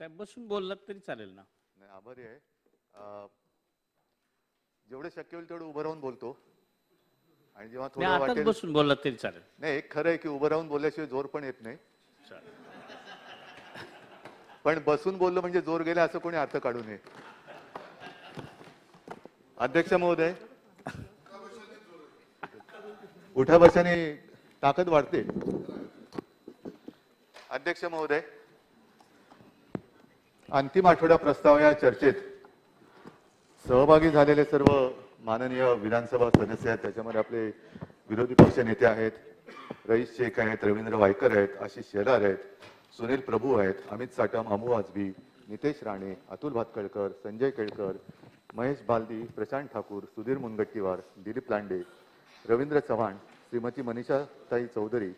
साहेब बसून बोललात तरी चालेल ना. नाही आभारी आहे. जेवढं शक्य होईल तेवढं उभं राहून बोलतो आणि जेव्हा नाही, थोडं आताच वाटेल बसून बोललात तरी चालेल. नाही, एक खरं आहे की उभं राहून बोलल्याशिवाय जोर पण येत नाही. चालेल. पण बसून बोललो म्हणजे जोर गेला असं कोणी अर्थ काढू नये. अध्यक्ष महोदय, उठा बशाने ताकद वाढते. अध्यक्ष महोदय, अंतिम आठवडा प्रस्ताव या चर्चेत सहभागी झालेले सर्व माननीय विधानसभा सदस्य आहेत. त्याच्यामध्ये आपले विरोधी पक्ष नेते आहेत, रईस शेख आहेत, रवींद्र वायकर आहेत, आशिष शेलार आहेत, सुनील प्रभू आहेत, अमित साटम, अमू आजबी, नितेश राणे, अतुल भातखळकर, संजय केळकर, महेश बालदी, प्रशांत ठाकूर, सुधीर मुनगट्टीवार, दिलीप लांडे, रवींद्र चव्हाण, श्रीमती मनीषाताई चौधरी,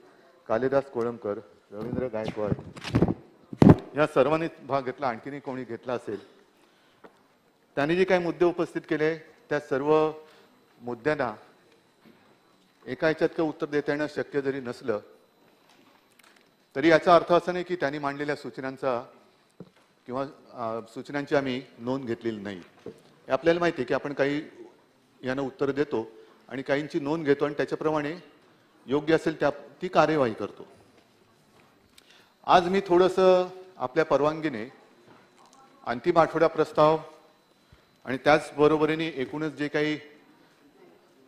कालिदास कोळंबकर, रवींद्र गायकवाड या सर्वांनी भाग घेतला. आणखीनही कोणी घेतला असेल. त्यांनी जे काही मुद्दे उपस्थित केले त्या सर्व मुद्द्यांना एका ह्याच्यात उत्तर देता येणं शक्य जरी नसलं तरी याचा अर्थ असा नाही की त्यांनी मांडलेल्या सूचनांचा किंवा सूचनांची आम्ही नोंद घेतलेली नाही. हे आपल्याला माहिती आहे की आपण काही यांना उत्तर देतो आणि काहींची नोंद घेतो आणि त्याच्याप्रमाणे योग्य असेल ती कार्यवाही करतो. आज मी थोडंसं आपल्या परवानगीने अंतिम आठवडा प्रस्ताव आणि त्याचबरोबरीने एकूणच जे काही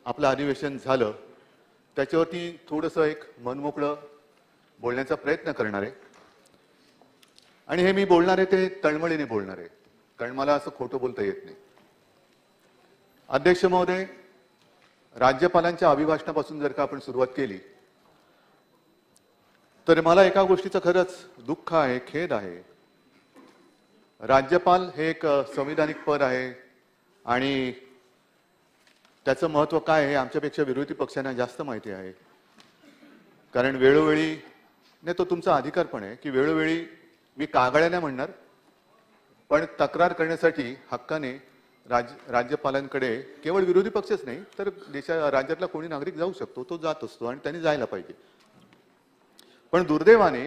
आपलं अधिवेशन झालं त्याच्यावरती थोडंसं एक मनमोकळं बोलण्याचा प्रयत्न करणार आहे. आणि हे मी बोलणार आहे ते तळमळीने बोलणार आहे, कारण मला असं खोटं बोलता येत नाही. अध्यक्ष महोदय, राज्यपालांच्या अभिभाषणापासून जर का आपण सुरुवात केली तर मला एका गोष्टीचं खरंच दुःख आहे, खेद आहे. राज्यपाल हे एक संविधानिक पद आहे आणि त्याचं महत्त्व काय आहे आमच्यापेक्षा विरोधी पक्षांना जास्त माहिती आहे. कारण वेळोवेळी नाही, तो तुमचा अधिकार पण आहे की वेळोवेळी मी कागाळ्या नाही म्हणणार पण तक्रार करण्यासाठी हक्काने राज्यपालांकडे केवळ विरोधी पक्षच नाही तर राज्यातला कोणी नागरिक जाऊ शकतो, तो जात असतो आणि त्यांनी जायला पाहिजे. पण दुर्दैवाने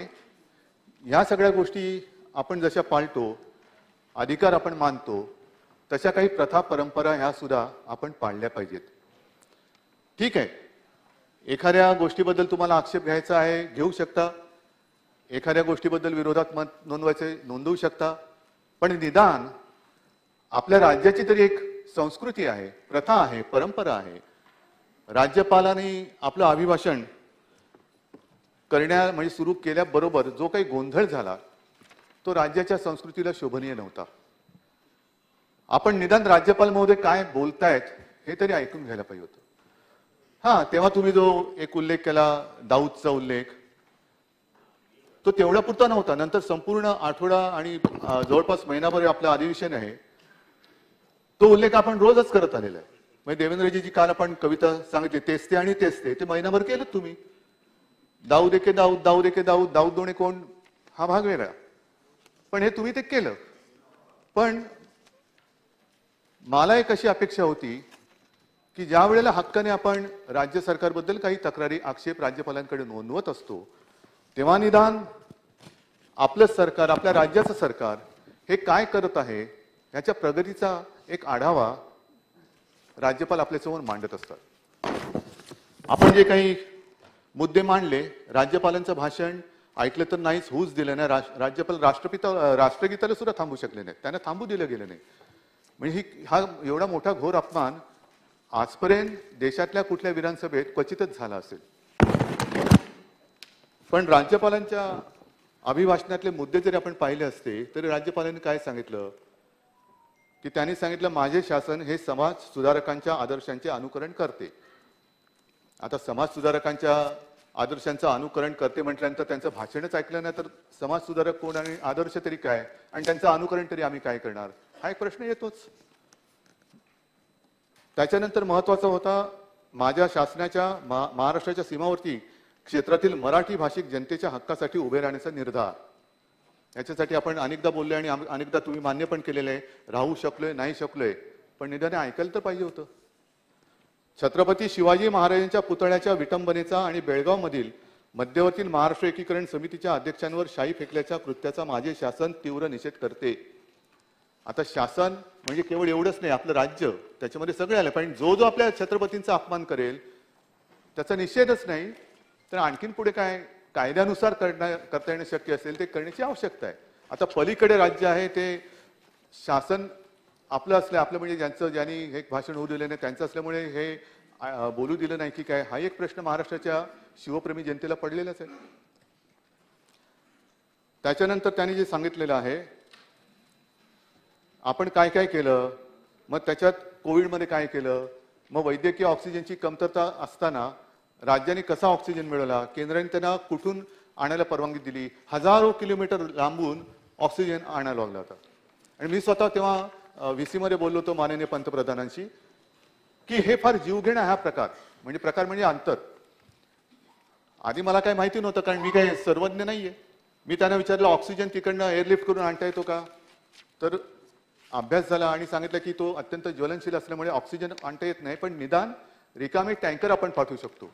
ह्या सगळ्या गोष्टी आपण जशा पाळतो, अधिकार आपण मानतो, तशा काही प्रथा परंपरा ह्या सुद्धा आपण पाळल्या पाहिजेत. ठीक आहे, एखाद्या गोष्टीबद्दल तुम्हाला आक्षेप घ्यायचा आहे घेऊ शकता, एखाद्या गोष्टीबद्दल विरोधात मत नोंदवू शकता, पण निदान आपल्या राज्याची तरी एक संस्कृती आहे, प्रथा आहे, परंपरा आहे. राज्यपालांनी आपलं अभिभाषण म्हणजे सुरू केल्याबरोबर जो काही गोंधळ झाला तो राज्याच्या संस्कृतीला शोभनीय नव्हता. आपण निदान राज्यपाल महोदय काय बोलतायत हे तरी ऐकून घ्यायला पाहिजे होतं. हा, तेव्हा तुम्ही जो एक उल्लेख केला दाऊदचा उल्लेख, तो तेवढा पुरता नव्हता. नंतर संपूर्ण आठवडा आणि जवळपास महिनाभर आपलं अधिवेशन आहे, तो उल्लेख आपण रोजच करत आलेला आहे. म्हणजे देवेंद्रजी काल आपण कविता सांगितली तेच ते आणि तेच ते महिनाभर केलं तुम्ही. दाऊद एके दाऊद, दाऊद एके दाऊद, दाऊद दोणे कोण, हा भाग वेगळा, पण हे तुम्ही ते केलं. पण मला एक अशी अपेक्षा होती की ज्या वेळेला हक्काने आपण राज्य सरकारबद्दल काही तक्रारी आक्षेप राज्यपालांकडे नोंदवत असतो तेव्हा निदान आपलं सरकार, आपल्या राज्याचं सरकार हे काय करत आहे याच्या प्रगतीचा एक आढावा राज्यपाल आपल्यासमोर मांडत असतात. आपण जे काही मुद्दे मांडले, राज्यपालांचं भाषण ऐकलं तर नाहीच, होऊच दिलं नाही. राज्यपाल राष्ट्रगीताला सुद्धा थांबू शकले नाहीत, त्यांना थांबू दिलं गेलं नाही. म्हणजे हा एवढा मोठा घोर अपमान आजपर्यंत देशातल्या कुठल्या विधानसभेत क्वचितच झाला असेल. पण राज्यपालांच्या अभिभाषणातले मुद्दे जरी आपण पाहिले असते तरी राज्यपालांनी काय सांगितलं की त्यांनी सांगितलं माझे शासन हे समाज सुधारकांच्या आदर्शांचे अनुकरण करते. आता समाज सुधारकांच्या आदर्शांचं अनुकरण करते म्हटल्यानंतर त्यांचं भाषणच ऐकलं नाही तर समाज सुधारक कोण आणि आदर्श तरी काय आणि त्यांचं अनुकरण तरी आम्ही काय करणार, हा एक प्रश्न येतोच. त्याच्यानंतर महत्वाचा होता माझ्या शासनाच्या महाराष्ट्राच्या सीमावर्ती क्षेत्रातील मराठी भाषिक जनतेच्या हक्कासाठी उभे राहण्याचा निर्धार. याच्यासाठी आपण अनेकदा बोलले आणि अनेकदा तुम्ही मान्य पण केलेलं आहे. राहू शकलोय नाही शकलोय पण निदान ऐकायला तर पाहिजे होतं. छत्रपती शिवाजी महाराजांच्या पुतळ्याच्या विटंबनेचा आणि बेळगाव मधील मध्यवर्ती महाराष्ट्र एकीकरण समितीच्या अध्यक्षांवर शाई फेकल्याच्या कृत्याचा माझे शासन तीव्र निषेध करते. आता शासन म्हणजे केवळ एवढंच नाही, आपलं राज्य त्याच्यामध्ये सगळे आले, पण जो जो आपल्या छत्रपतींचा अपमान करेल त्याचा निषेधच नाही तर आणखीन पुढे काय कायद्यानुसार करता येणं शक्य असेल ते करण्याची आवश्यकता आहे. आता पलीकडे राज्य आहे ते शासन आपलं असलं, आपलं म्हणजे ज्यांनी हे भाषण होऊ दिले नाही त्यांचं असल्यामुळे हे बोलू दिलं नाही की काय, हा एक प्रश्न महाराष्ट्राच्या शिवप्रेमी जनतेला पडलेलाच आहे. त्याच्यानंतर त्यांनी जे सांगितलेलं आहे आपण काय काय केलं, मग त्याच्यात कोविडमध्ये काय केलं, मग वैद्यकीय ऑक्सिजनची कमतरता असताना राज्याने कसा ऑक्सिजन मिळवला, केंद्राने त्यांना कुठून आणायला परवानगी दिली, हजारो किलोमीटर लांबून ऑक्सिजन आणायला लागला होता. आणि मी स्वतः तेव्हा VC मध्ये बोललो होतो माननीय पंतप्रधानांशी की हे फार जीवघेणा हा प्रकार म्हणजे अंतर. आधी मला काय माहिती नव्हतं कारण मी काय सर्वज्ञ नाहीये. मी त्यांना विचारलं ऑक्सिजन तिकडनं एअरलिफ्ट करून आणता येतो का, तर अभ्यास झाला आणि सांगितलं की तो अत्यंत ज्वलनशील असल्यामुळे ऑक्सिजन आणता येत नाही, पण निदान रिकामे टँकर आपण पाठवू शकतो.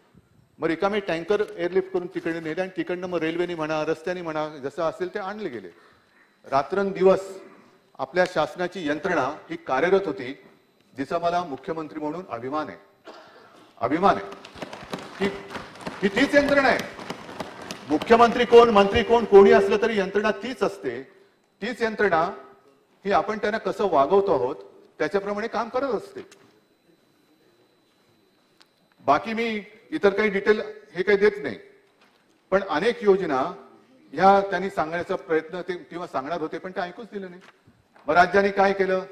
मग रिकामे टँकर एअरलिफ्ट करून तिकडे नेले आणि तिकडनं मग रेल्वेने म्हणा रस्त्याने म्हणा जसं असेल ते आणले गेले. रात्रंदिवस आपल्या शासनाची यंत्रणा ही कार्यरत होती, जिचा मला मुख्यमंत्री म्हणून अभिमान आहे. ही तीच यंत्रणा आहे. मुख्यमंत्री कोण मंत्री कोण कोणी असलं तरी यंत्रणा तीच असते. तीच यंत्रणा ही आपण त्यांना कसं वागवतो आहोत त्याच्याप्रमाणे काम करत असते. बाकी मी इतर काही डिटेल हे काही देत नाही, पण अनेक योजना ह्या त्यांनी सांगण्याचा प्रयत्न ते किंवा सांगणार होते पण ते ऐकूच दिलं नाही. मग राज्याने काय केलं,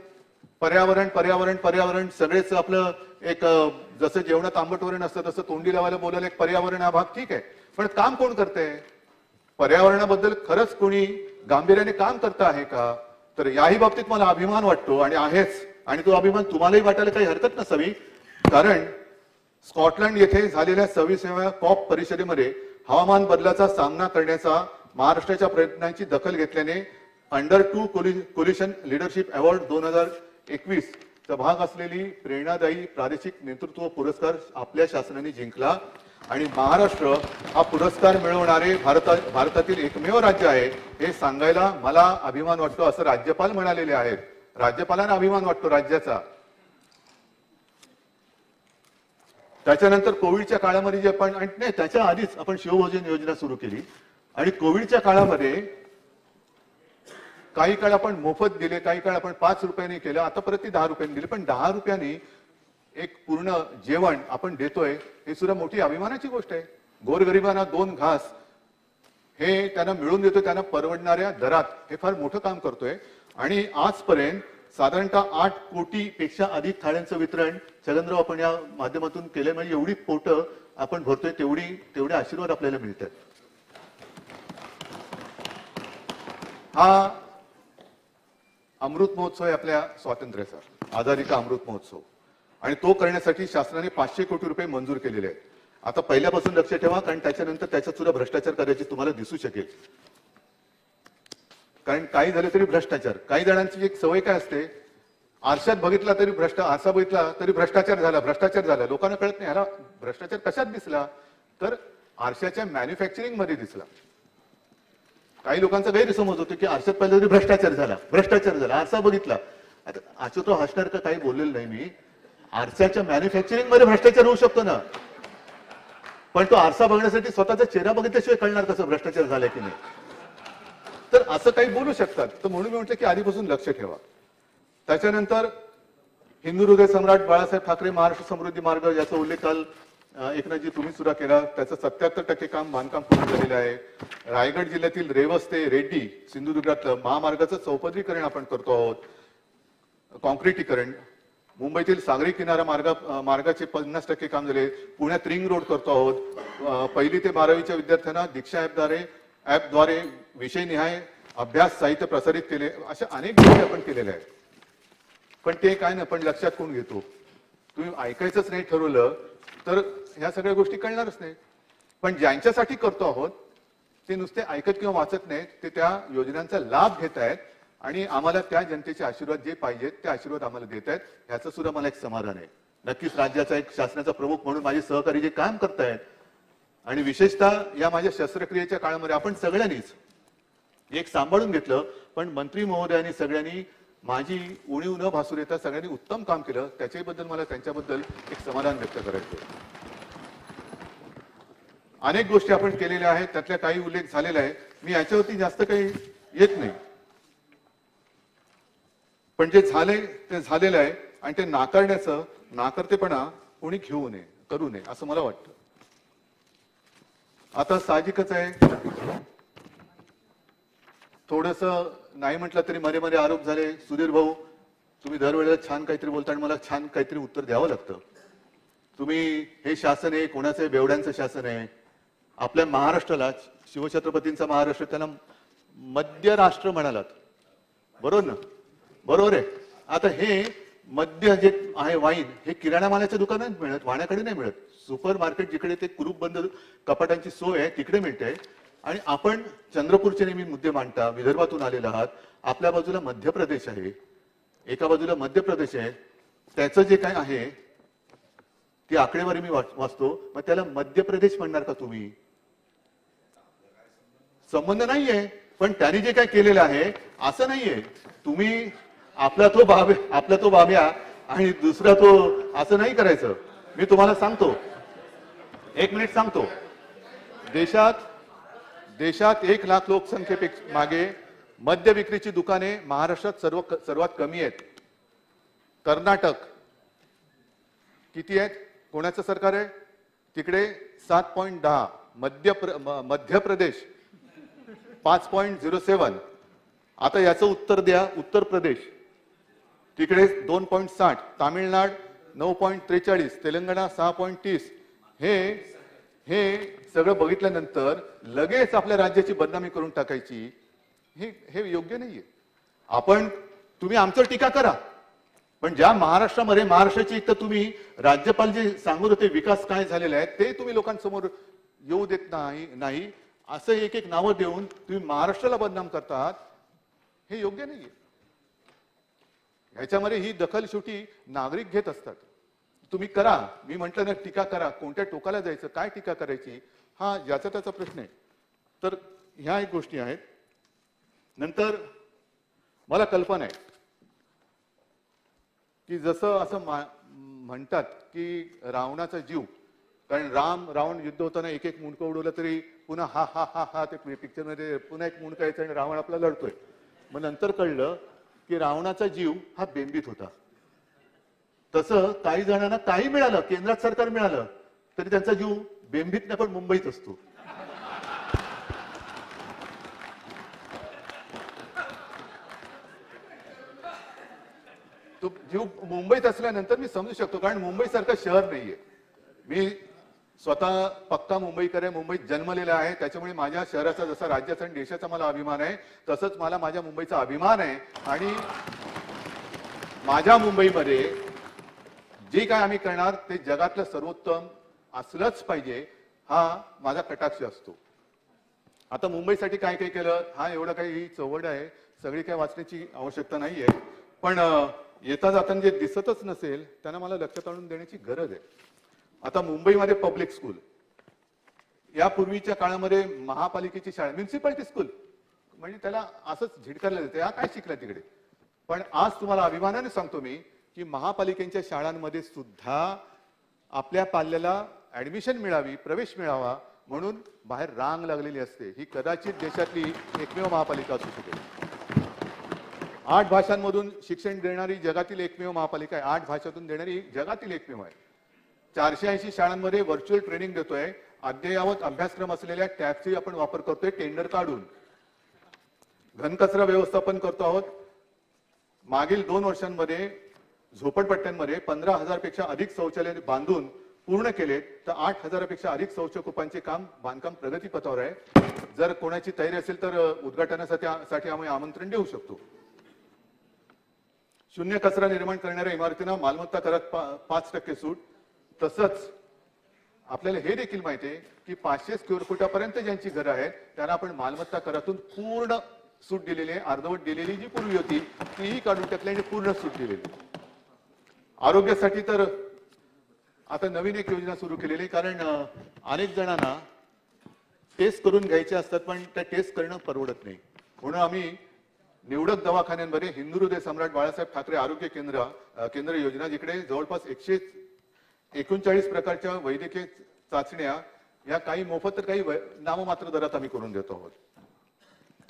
पर्यावरण सगळेच आपलं एक जसं जेवणात आंबटवरण असतं तसं तोंडी लावायला बोलायला एक पर्यावरण हा भाग ठीक आहे, पण काम कोण करतंय, पर्यावरणाबद्दल खरंच कोणी गांभीर्याने काम करता आहे का, तर याही बाबतीत मला अभिमान वाटतो आणि आहेच. आणि तो अभिमान तुम्हालाही वाटायला काही हरकत नसावी, कारण स्कॉटलंड येथे झालेल्या 26व्या कॉप परिषदेमध्ये हवामान बदलाचा सामना करण्याचा महाराष्ट्राच्या प्रयत्नांची दखल घेतल्याने अंडर 2 कोलिशन लीडरशिप अवॉर्ड 2021 चा भाग असलेली प्रेरणादायी प्रादेशिक नेतृत्व पुरस्कार आपल्या शासनाने जिंकला आणि महाराष्ट्र हा पुरस्कार मिळवणारे भारतातील एकमेव राज्य आहे हे सांगायला मला अभिमान वाटतो, असं राज्यपाल म्हणालेले आहेत. राज्यपालांना अभिमान वाटतो राज्याचा. त्याच्यानंतर कोविडच्या काळामध्ये जे आपण नाही त्याच्या आधीच आपण शिवभोजन योजना सुरू केली आणि कोविडच्या काळामध्ये काही काळ आपण मोफत दिले, काही काळ आपण 5 रुपयांनी केलं, आता परत ती 10 रुपयांनी दिली, पण 10 रुपयांनी एक पूर्ण जेवण आपण देतोय हे सुद्धा मोठी अभिमानाची गोष्ट आहे. गोरगरिबांना 2 घास हे त्यांना मिळून देतोय, त्यांना परवडणाऱ्या दरात, हे फार मोठं काम करतोय. आणि आजपर्यंत साधारणतः 8 कोटीपेक्षा अधिक थाळ्यांचं वितरण चंद्रराव आपण या माध्यमातून केलंय. म्हणजे एवढी पोटं आपण भरतोय तेवढे आशीर्वाद आपल्याला मिळतात. हा अमृत महोत्सव आहे आपल्या स्वातंत्र्याचा, आझादी का अमृत महोत्सव, आणि तो करण्यासाठी शासनाने 500 कोटी रुपये मंजूर केलेले आहेत. आता पहिल्यापासून लक्ष ठेवा, कारण त्याच्यानंतर त्याच्यात सुद्धा भ्रष्टाचार करायची तुम्हाला दिसू शकेल. कारण काही झाले तरी भ्रष्टाचार. काही जणांची एक सवय काय असते, आरशात बघितला तरी आरसा बघितला तरी भ्रष्टाचार झाला. लोकांना कळत नाही ह्याला भ्रष्टाचार कशात दिसला, तर आरशाच्या मॅन्युफॅक्चरिंग मध्ये दिसला. काही लोकांचा गैरसमज होतो की आरशात पाहिलं तरी भ्रष्टाचार झाला, आरसा बघितला. आता अच्युतराव हसणार का काही बोललेलं नाही मी, आरशाच्या मॅन्युफॅक्चरिंग मध्ये भ्रष्टाचार होऊ शकतो ना, पण तो आरसा बघण्यासाठी स्वतःचा चेहरा बघितल्याशिवाय कळणार कसं भ्रष्टाचार झाला की नाही. तर असं काही बोलू शकतात. तर म्हणून मी म्हटलं की आधीपासून लक्ष ठेवा. त्याच्यानंतर हिंदू हृदय सम्राट बाळासाहेब ठाकरे महाराष्ट्र समृद्धी मार्ग याचा उल्लेख काल एकनाथजी तुम्ही सुद्धा केला. त्याचं 77% काम बांधकाम पूर्ण झालेलं आहे. रायगड जिल्ह्यातील रेवस ते रेड्डी सिंधुदुर्गातलं महामार्गाचं चौपदरीकरण आपण करतो आहोत, कॉन्क्रिटीकरण. मुंबईतील सागरी किनारा मार्गाचे 50% काम झाले. पुण्यात रिंग रोड करतो आहोत. 1ली ते 12वीच्या विद्यार्थ्यांना दीक्षा ऍपद्वारे विषयनिहाय अभ्यास साहित्य प्रसारित केले. अशा अनेक गोष्टी आपण केलेल्या आहेत. पण ते काय ना, पण लक्षात कोण घेतो, तुम्ही ऐकायचंच नाही ठरवलं तर ह्या सगळ्या गोष्टी कळणारच नाही. पण ज्यांच्यासाठी करतो आहोत ते नुसते ऐकत किंवा वाचत नाहीत, ते त्या योजनांचा लाभ घेत आहेत आणि आम्हाला त्या जनतेचे आशीर्वाद जे पाहिजेत ते आशीर्वाद आम्हाला देत आहेत. ह्याचं सुद्धा मला एक समाधान आहे. नक्कीच राज्याचा एक शासनाचा प्रमुख म्हणून माझे सहकारी जे काम करतायत, आणि विशेषतः या माझ्या शस्त्रक्रियेच्या काळामध्ये आपण सगळ्यांनीच एक सांभाळून घेतलं, पण मंत्री महोदयांनी सगळ्यांनी माझी उणीव न भासू देता सगळ्यांनी उत्तम काम केलं. त्याच्याबद्दल मला त्यांच्याबद्दल एक समाधान व्यक्त करायचं. अनेक गोष्टी आपण केलेल्या आहेत, त्यातल्या काही उल्लेख झालेला आहे. मी याच्यावरती जास्त काही येत नाही, पण जे झाले ते झालेलं आहे आणि ते नाकर्तेपणा कोणी घेऊ नये, करू नये असं मला वाटतं. आता साहजिकच आहे, थोडस नाही म्हटलं तरी मध्ये मध्ये आरोप झाले. सुधीर भाऊ, तुम्ही दरवेळेला छान काहीतरी बोलता आणि मला छान काहीतरी उत्तर द्यावं लागतं. तुम्ही हे शासन आहे कोणाचं आहे? बेवड्यांचं शासन आहे. आपल्या महाराष्ट्राला, शिवछत्रपतींचा महाराष्ट्र, त्यांना मद्य राष्ट्र म्हणालात, बरोबर ना? बरोबर आहे. आता हे मद्य जे आहे, वाईन, हे किराणा मालाच्या दुकानात मिळत, वाण्याकडे नाही मिळत. सुपर मार्केट जिकडे ते कुरूपबंद कपाटांची सोय आहे तिकडे मिळते. आणि आपण चंद्रपूरचे नेहमी मुद्दे मांडता, विदर्भातून आलेला आहात. आपल्या बाजूला मध्य प्रदेश आहे, एका बाजूला मध्य प्रदेश आहे. त्याचं जे काय आहे ती आकडेवारी मी वाचतो, मग त्याला मध्य प्रदेश म्हणणार का तुम्ही? संबंध नाहीये. पण त्यांनी जे काय केलेलं आहे असं नाहीये. तुम्ही आपला तो बाब्या आणि दुसरा तो, असं नाही करायचं. मी तुम्हाला सांगतो, एक मिनिट सांगतो. देशात 1 लाख लोकसंख्येपेक्षा मागे मद्य विक्रीची दुकाने महाराष्ट्रात सर्वात कमी आहेत. कर्नाटक किती आहेत? कोणाचं सरकार आहे तिकडे? 7.10. मध्य प्रदेश 5.07. आता याचं उत्तर द्या. उत्तर प्रदेश तिकडे 2.60. तामिळनाड 9.43. तेलंगणा 6.30. हे सगळं बघितल्यानंतर लगेच आपल्या राज्याची बदनामी करून टाकायची, हे योग्य नाहीये. तुम्ही आमचं टीका करा, पण ज्या महाराष्ट्राची एक तर तुम्ही राज्यपाल जे सांगत होते विकास काय झालेला आहे ते तुम्ही लोकांसमोर येऊ देत नाही. असं एक नावं देऊन तुम्ही महाराष्ट्राला बदनाम करतात, हे योग्य नाहीये. ह्याच्यामध्ये ही दखल शेवटी नागरिक घेत असतात. तुम्ही करा, मी म्हंटल ना, टीका करा. कोणत्या टोकाला जायचं, काय टीका करायची, हा ज्याचा त्याचा प्रश्न आहे. तर ह्या एक गोष्टी आहेत. नंतर मला कल्पना आहे की जसं असं म्हणतात की रावणाचा जीव, कारण रावण युद्ध होताना एक मुंडकं उडवलं तरी पुन्हा हा हा हा हा ते पिक्चर मध्ये पुन्हा एक मुंडकं यायचं आणि रावण आपला लढतोय. मग नंतर कळलं की रावणाचा जीव हा बेंबीत होता. तसं काही जणांना काही मिळालं, केंद्रात सरकार मिळालं तरी त्यांचा जीव बेंबीत नाही पण मुंबईत असतो. तो जीव मुंबईत असल्यानंतर मी समजू शकतो, कारण मुंबई सारखं शहर नाहीये. मी स्वतः पक्का मुंबईकर आहे, मुंबईत जन्मलेला आहे. त्याच्यामुळे माझ्या शहराचा जसा राज्याचा आणि देशाचा मला अभिमान आहे, तसंच मला माझ्या मुंबईचा अभिमान आहे. आणि माझ्या मुंबईमध्ये जे काय आम्ही करणार ते जगातलं सर्वोत्तम असलंच पाहिजे, हा माझा कटाक्ष असतो. आता मुंबईसाठी काय काय केलं, हा एवढं काही ही चौवड आहे, सगळी काय वाचण्याची आवश्यकता नाहीये. पण येता जाताना जे दिसतच नसेल त्यांना मला लक्षात आणून देण्याची गरज आहे. आता मुंबईमध्ये पब्लिक स्कूल, यापूर्वीच्या काळामध्ये महापालिकेची शाळा, म्युन्सिपालिटी स्कूल, म्हणजे त्याला असंच झिडकारलं जाते, हा काय शिकला तिकडे. पण आज तुम्हाला अभिमानाने सांगतो मी की महापालिकेच्या शाळांमध्ये सुद्धा आपल्या पाल्याला ऍडमिशन मिळावी, प्रवेश मिळावा म्हणून बाहेर रांग लागलेली असते. ही कदाचित देशातली एकमेव महापालिका असू शकेल. 8 भाषांमधून शिक्षण देणारी जगातील एकमेव महापालिका आहे. 8 भाषातून देणारी जगातील एकमेव आहे. 480 शाळांमध्ये व्हर्च्युअल ट्रेनिंग देतोय. अद्ययावत अभ्यासक्रम असलेल्या टॅबची आपण वापर करतोय टेंडर काढून. घनकचरा व्यवस्थापन करतो आहोत. मागील 2 वर्षांमध्ये झोपडपट्ट्यांमध्ये 15,000 पेक्षा अधिक शौचालय बांधून पूर्ण केले, तर 8,000 पेक्षा अधिक शौचकूपांचे बांधकाम प्रगतीपथावर आहे. जर कोणाची तयारी असेल तर उद्घाटनासाठी आम्ही आमंत्रण देऊ शकतो. शून्य कचरा निर्माण करणाऱ्या इमारतींना मालमत्ता करात 5% सूट. तसंच आपल्याला हे देखील माहिती आहे की 500 स्क्वेअर फुटापर्यंत ज्यांची घरं आहेत त्यांना आपण मालमत्ता करातून पूर्ण सूट दिलेली आहे. अर्धवट दिलेली जी पूर्वी होती तीही काढून टाकली आणि पूर्ण सूट दिलेली. आरोग्यासाठी तर आता नवीन एक योजना सुरू केलेली, कारण अनेक जणांना टेस्ट करून घ्यायचे असतात, पण त्या टेस्ट करणं परवडत नाही. म्हणून आम्ही निवडक दवाखान्यांमध्ये हिंदू हृदय सम्राट बाळासाहेब ठाकरे आरोग्य केंद्र योजना, जिकडे जवळपास 139 प्रकारच्या वैद्यकीय चाचण्या या काही मोफत तर काही नाममात्र दरात आम्ही करून देतो आहोत.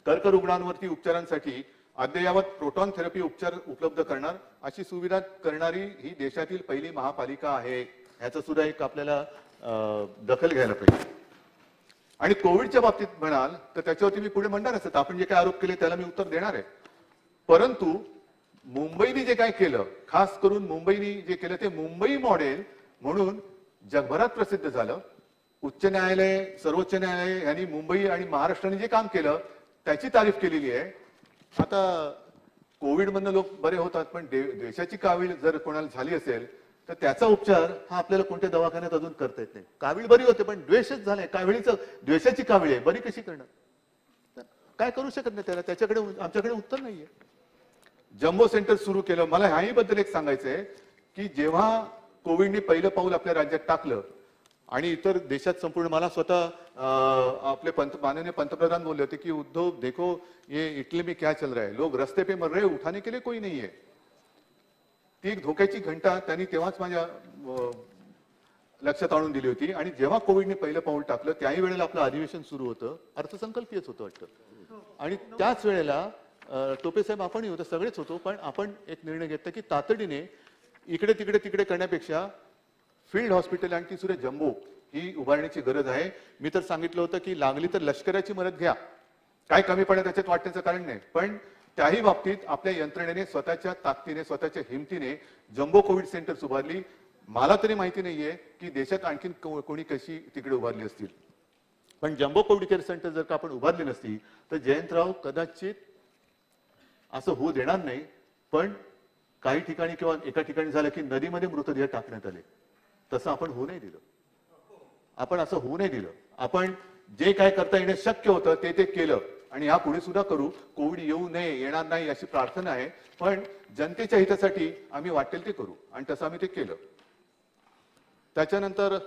कर्करुग्णांवरती उपचारांसाठी अद्ययावत प्रोटॉन थेरपी उपचार उपलब्ध करणार अशी सुविधा करणारी ही देशातील पहिली महापालिका आहे. याचं सुद्धा एक आपल्याला दखल घ्यायला पाहिजे. आणि कोविडच्या बाबतीत म्हणाल तर त्याच्यावरती मी पुढे म्हणणार असत, आपण जे काय आरोप केले त्याला मी उत्तर देणार आहे. परंतु मुंबईने जे काय केलं, खास करून मुंबईने जे केलं ते मुंबई मॉडेल म्हणून जगभरात प्रसिद्ध झालं. उच्च न्यायालय, सर्वोच्च न्यायालय यांनी मुंबई आणि महाराष्ट्राने जे काम केलं त्याची तारीफ केलेली आहे. आता कोविड मधनं लोक बरे होतात, पण द्वेषाची कावीळ जर कोणाला झाली असेल तर त्याचा उपचार हा आपल्याला कोणत्या दवाखान्यात अजून करता येत नाही. कावीळ बरी होते, पण द्वेषच झालाय, द्वेषाची कावीळ आहे, बरी कशी करणार? काय करू शकत नाही त्याला, त्याच्याकडे आमच्याकडे उत्तर नाहीये. जम्बो सेंटर सुरू केलं. मला ह्याही बद्दल एक सांगायचंय की जेव्हा कोविडने पहिलं पाऊल आपल्या राज्यात टाकलं आणि इतर देशात संपूर्ण, मला स्वतः आपले माननीय पंतप्रधान बोलले होते की उद्धव देखो ये इटली में क्या चल रहा है, लोग रस्ते पे मर रहे, उठाने के लिए कोई नहीं है. ती एक धोक्याची घंटा त्यांनी तेव्हाच माझ्या लक्षात आणून दिली होती. आणि जेव्हा कोविडने पहिलं पाऊल टाकलं त्याही वेळेला आपलं अधिवेशन सुरू होतं, अर्थसंकल्पीयच होतं वाटतं. आणि त्याच वेळेला टोपे साहेब आपणही होतं, सगळेच होतो, पण आपण एक निर्णय घेतला की तातडीने इकडे तिकडे करण्यापेक्षा फील्ड हॉस्पिटल आणि ती सुद्धा जम्बो ही उभारण्याची गरज आहे. मी तर सांगितलं होतं की लागली तर लष्कराची मदत घ्या, काय कमी पडत त्याच्यात वाटण्याचं कारण नाही, पण त्याही बाबतीत आपल्या यंत्रणेने स्वतःच्या ताकदीने, स्वतःच्या हिमतीने जम्बो कोविड सेंटर्स उभारली. मला तरी माहिती नाहीये की देशात आणखीन कोणी कशी तिकडे उभारली असतील. पण जम्बो कोविड केअर सेंटर जर का आपण उभारली नसती तर जयंतराव कदाचित असं होऊ देणार नाही. पण काही ठिकाणी किंवा एका ठिकाणी झालं की नदीमध्ये मृतदेह टाकण्यात आले, तसं आपण होऊ नाही दिलं. आपण असं होऊ नाही दिलं. आपण जे काय करता येणं शक्य होतं ते केलं आणि या पुढे सुद्धा करू. कोविड येऊ नये, येणार नाही अशी प्रार्थना आहे, पण जनतेच्या हितासाठी आम्ही वाटेल ते करू आणि तसं आम्ही ते केलं. त्याच्यानंतर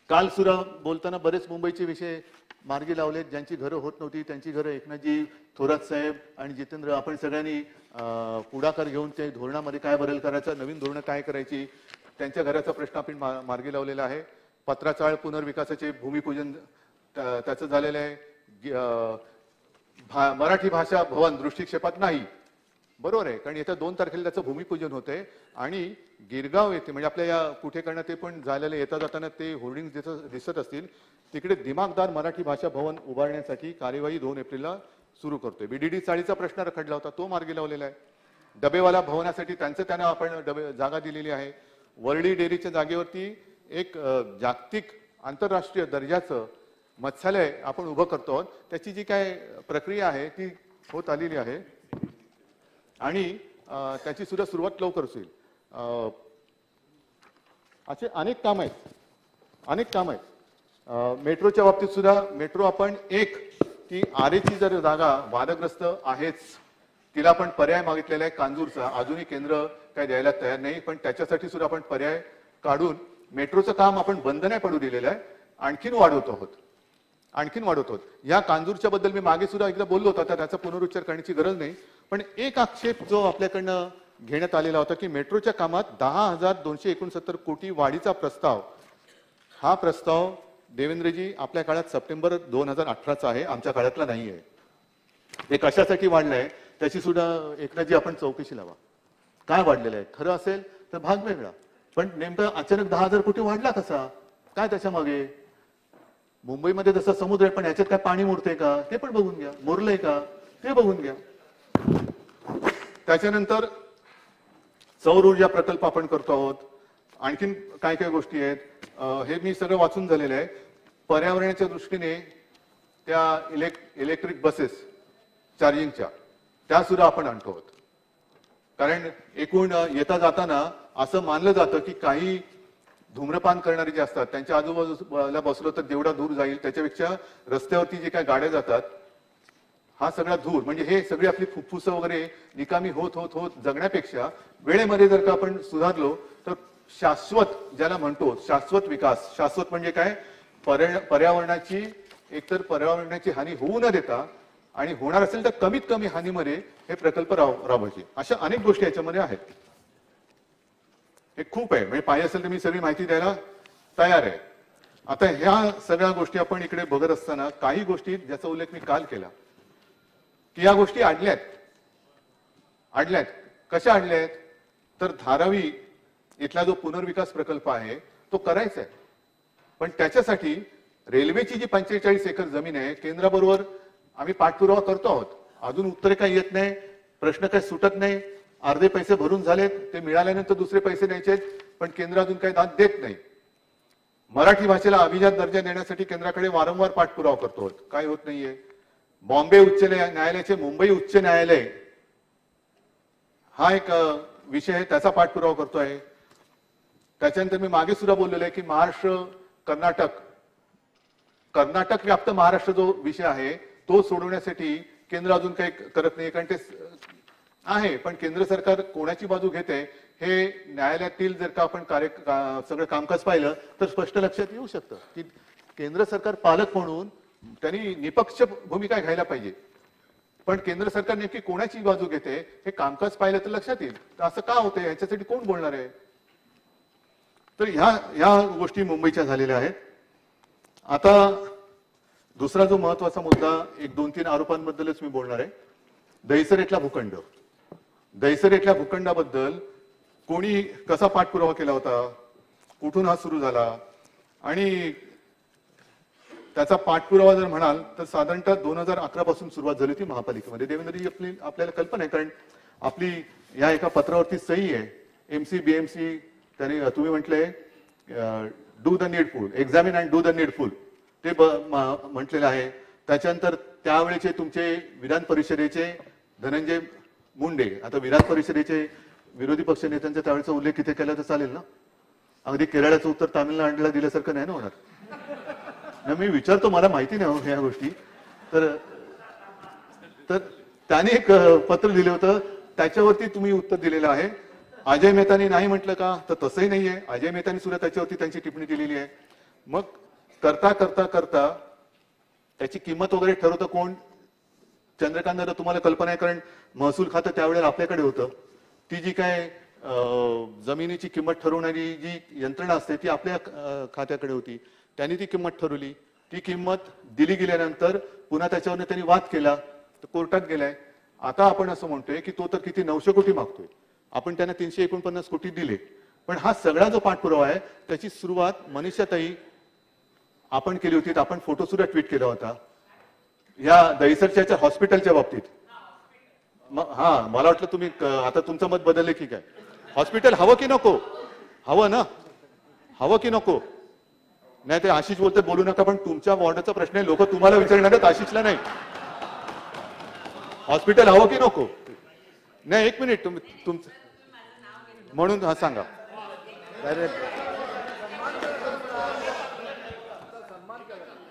काल सुद्धा बोलताना बरेच मुंबईचे विषय मार्गी लावलेत. ज्यांची घरं होत नव्हती त्यांची घरं एकनाथजी थोरात साहेब आणि जितेंद्र आपण सगळ्यांनी पुढाकार घेऊन ते धोरणामध्ये काय बदल करायचा, नवीन धोरणं काय करायची, त्यांच्या घराचा प्रश्न आपण मार्गी लावलेला आहे. पत्राचाळ पुनर्विकासाचे भूमिपूजन त्याचं झालेलं आहे. मराठी भाषा भवन दृष्टिक्षेपात नाही, बरोबर आहे, कारण येत्या 2 तारखेला त्याचं भूमिपूजन होतंय. आणि गिरगाव येथे म्हणजे आपल्या या कुठे करणं ते पण झालेलं, येता जाताना ते होर्डिंग दिसत असतील, तिकडे दिमागदार मराठी भाषा भवन उभारण्यासाठी कार्यवाही 2 एप्रिलला सुरू करतोय. बीडीडी चाळीचा प्रश्न रखडला होता, तो मार्गी लावलेला आहे. डबेवाला भवनासाठी त्यांना आपण जागा दिलेली आहे. वर्ली डेअरीच्या जागेवरती एक जागतिक आंतरराष्ट्रीय दर्जाचं मत्स्यालय आपण उभं करतो. त्याची जी काय प्रक्रिया आहे ती होत आलेली आहे आणि त्याची सुद्धा सुरुवात लवकरच होईल. असे अनेक काम आहेत. मेट्रोच्या बाबतीत सुद्धा मेट्रो आपण ती आरेची जर जागा वादग्रस्त आहेच, तिला आपण पर्याय मागितलेला आहे कांजूरचा. अजूनही केंद्र काय द्यायला तयार नाही, पण त्याच्यासाठी सुद्धा आपण पर्याय काढून मेट्रोचं काम आपण बंद नाही पडू दिलेलं आहे, आणखीन वाढवतो आहोत. या कांजूरच्या बद्दल मी मागे सुद्धा एकदा बोललो होता, तर त्याचा पुनरुच्चार करण्याची गरज नाही. पण एक आक्षेप जो आपल्याकडनं घेण्यात आलेला होता की मेट्रोच्या कामात 10,269 कोटी वाढीचा प्रस्ताव, हा प्रस्ताव देवेंद्रजी आपल्या काळात सप्टेंबर 2018चा आहे, आमच्या काळातला नाही आहे. हे कशासाठी वाढलंय त्याची सुद्धा एकनाथजी आपण चौकशी लावा. काय वाढलेलं आहे, खरं असेल तर भाग वेगळा, पण नेमकं अचानक 10,000 कोटी वाढला कसा, काय त्याच्या मागे? मुंबईमध्ये जसं समुद्र आहे, पण याच्यात काय पाणी मुरते का ते पण बघून घ्या, मुरलंय का ते बघून घ्या. त्याच्यानंतर सौर ऊर्जा प्रकल्प आपण करतो आहोत. आणखीन काय काय गोष्टी आहेत, हे मी सगळं वाचून झालेलं आहे. पर्यावरणाच्या दृष्टीने त्या इलेक्ट्रिक बसेस चार्जिंगच्या त्या सुद्धा आपण आणतो आहोत. कारण एकूण येता जाताना असं मानलं जातं की काही धूम्रपान करणारे जे असतात त्यांच्या आजूबाजूला बसलो तर जेवढा धूर जाईल त्याच्यापेक्षा रस्त्यावरती जे काही गाड्या जातात हा सगळा धूर, म्हणजे हे सगळी आपली फुफ्फुसं वगैरे निकामी होत जगण्यापेक्षा वेळेमध्ये जर का आपण सुधारलो तर शाश्वत, ज्याला म्हणतो शाश्वत विकास, शाश्वत म्हणजे काय, पर्यावरणाची एकतर पर्यावरणाची हानी होऊ न देता आणि होणार असेल तर कमीत कमी हानीमध्ये हे प्रकल्प राबवायचे. अशा अनेक गोष्टी याच्यामध्ये आहेत. हे खूप आहे, म्हणजे पाहिजे असेल तर मी सगळी माहिती द्यायला तयार आहे. आता ह्या सगळ्या गोष्टी आपण इकडे बघत असताना काही गोष्टी ज्याचा उल्लेख मी काल केला की या गोष्टी अडल्यात. कशा अडल्यात तर धारावी इथला जो पुनर्विकास प्रकल्प आहे तो करायचा आहे, पण त्याच्यासाठी रेल्वेची जी 45 एकर जमीन आहे केंद्राबरोबर आम्ही पाठपुरावा करतो आहोत. अजून उत्तरे काही येत नाही, प्रश्न काही सुटत नाही. अर्धे पैसे भरून झालेत, ते मिळाल्यानंतर दुसरे पैसे द्यायचे, पण केंद्र अजून काही दाद देत नाही. मराठी भाषेला अभिजात दर्जा देण्यासाठी केंद्राकडे वारंवार पाठपुरावा करतो, काय होत नाहीये. बॉम्बे उच्च न्यायालयाचे मुंबई उच्च न्यायालय हा एक विषय आहे, त्याचा पाठपुरावा करतोय. त्याच्यानंतर मी मागे सुद्धा बोललेलो आहे की महाराष्ट्र कर्नाटक व्याप्त महाराष्ट्र जो विषय आहे तो सोडवण्यासाठी केंद्र अजून काही करत नाही, कारण ते आहे, पण केंद्र सरकार कोणाची बाजू घेते हे न्यायालयातील जर का आपण सगळं कामकाज पाहिलं तर स्पष्ट लक्षात येऊ शकतं की केंद्र सरकार पालक म्हणून त्यांनी निपक्ष भूमिका घ्यायला पाहिजे. पण केंद्र सरकार नेमकी कोणाची बाजू घेते हे कामकाज पाहिलं तर लक्षात येईल. तर असं का होतंय याच्यासाठी कोण बोलणार आहे. तर ह्या गोष्टी मुंबईच्या झालेल्या आहेत. आता दुसरा जो महत्वाचा मुद्दा, एक 2-3 आरोपांबद्दलच मी बोलणार आहे. दहिसर इथल्या भूखंडाबद्दल कोणी कसा पाठपुरावा केला होता, कुठून हा सुरू झाला, आणि त्याचा पाठपुरावा जर म्हणाल तर साधारणतः 2011 पासून सुरुवात झाली होती महापालिकेमध्ये. देवेंद्रजी आपल्याला कल्पना आहे, कारण आपली या एका पत्रावरती सही आहे. एमसी बीएमसी त्यांनी तुम्ही म्हटलंय do the needful, examine and do the needful ते म्हटलेलं आहे. त्याच्यानंतर त्यावेळेचे तुमचे विधान परिषदेचे धनंजय मुंडे, आता विधान परिषदेचे विरोधी पक्ष नेत्यांचा त्यावेळेचा उल्लेख इथे केला तर चालेल ना. अगदी केरळाचं उत्तर तामिळनाडूला दिल्यासारखं नाही ना होणार. मी विचारतो, मला माहिती नाही ह्या गोष्टी. तर त्याने एक पत्र दिलं होतं, त्याच्यावरती तुम्ही उत्तर दिलेलं आहे. अजय मेहतानी नाही म्हटलं का, तर तसंही नाहीये. अजय मेहतानी सुद्धा त्याच्यावरती त्यांची टिप्पणी दिलेली आहे. मग करता करता करता त्याची किंमत वगैरे ठरवतं कोण? चंद्रकांत दादा, तुम्हाला कल्पना आहे, कारण महसूल खातं त्यावेळेला आपल्याकडे होतं. ती जी काय जमिनीची किंमत ठरवणारी जी यंत्रणा असते ती आपल्या खात्याकडे होती. त्यांनी ती किंमत ठरवली. ती किंमत दिली गेल्यानंतर पुन्हा त्याच्यावर त्यांनी वाद केला, तर कोर्टात गेलाय. आता आपण असं म्हणतोय की तो तर किती 900 कोटी मागतोय, आपण त्यांना 349 कोटी दिले. पण हा सगळा जो पाठपुरावा आहे त्याची सुरुवात मनीषाताई आपण केली होती. आपण फोटो सुद्धा ट्विट केला होता या दहिसरच्या हॉस्पिटलच्या बाबतीत. हा, मला वाटलं तुम्ही आता तुमचं मत बदललं की काय. हॉस्पिटल हवं की नको? हवं ना, हवं की नको? नाही ते आशिष बोलते बोलू नका, पण तुमच्या वॉर्डाचा प्रश्न आहे, लोक तुम्हाला विचारणार आहेत, आशिषला नाही. हॉस्पिटल हवं की नको? नाही, एक मिनिट, तुमचं म्हणून हा सांगा.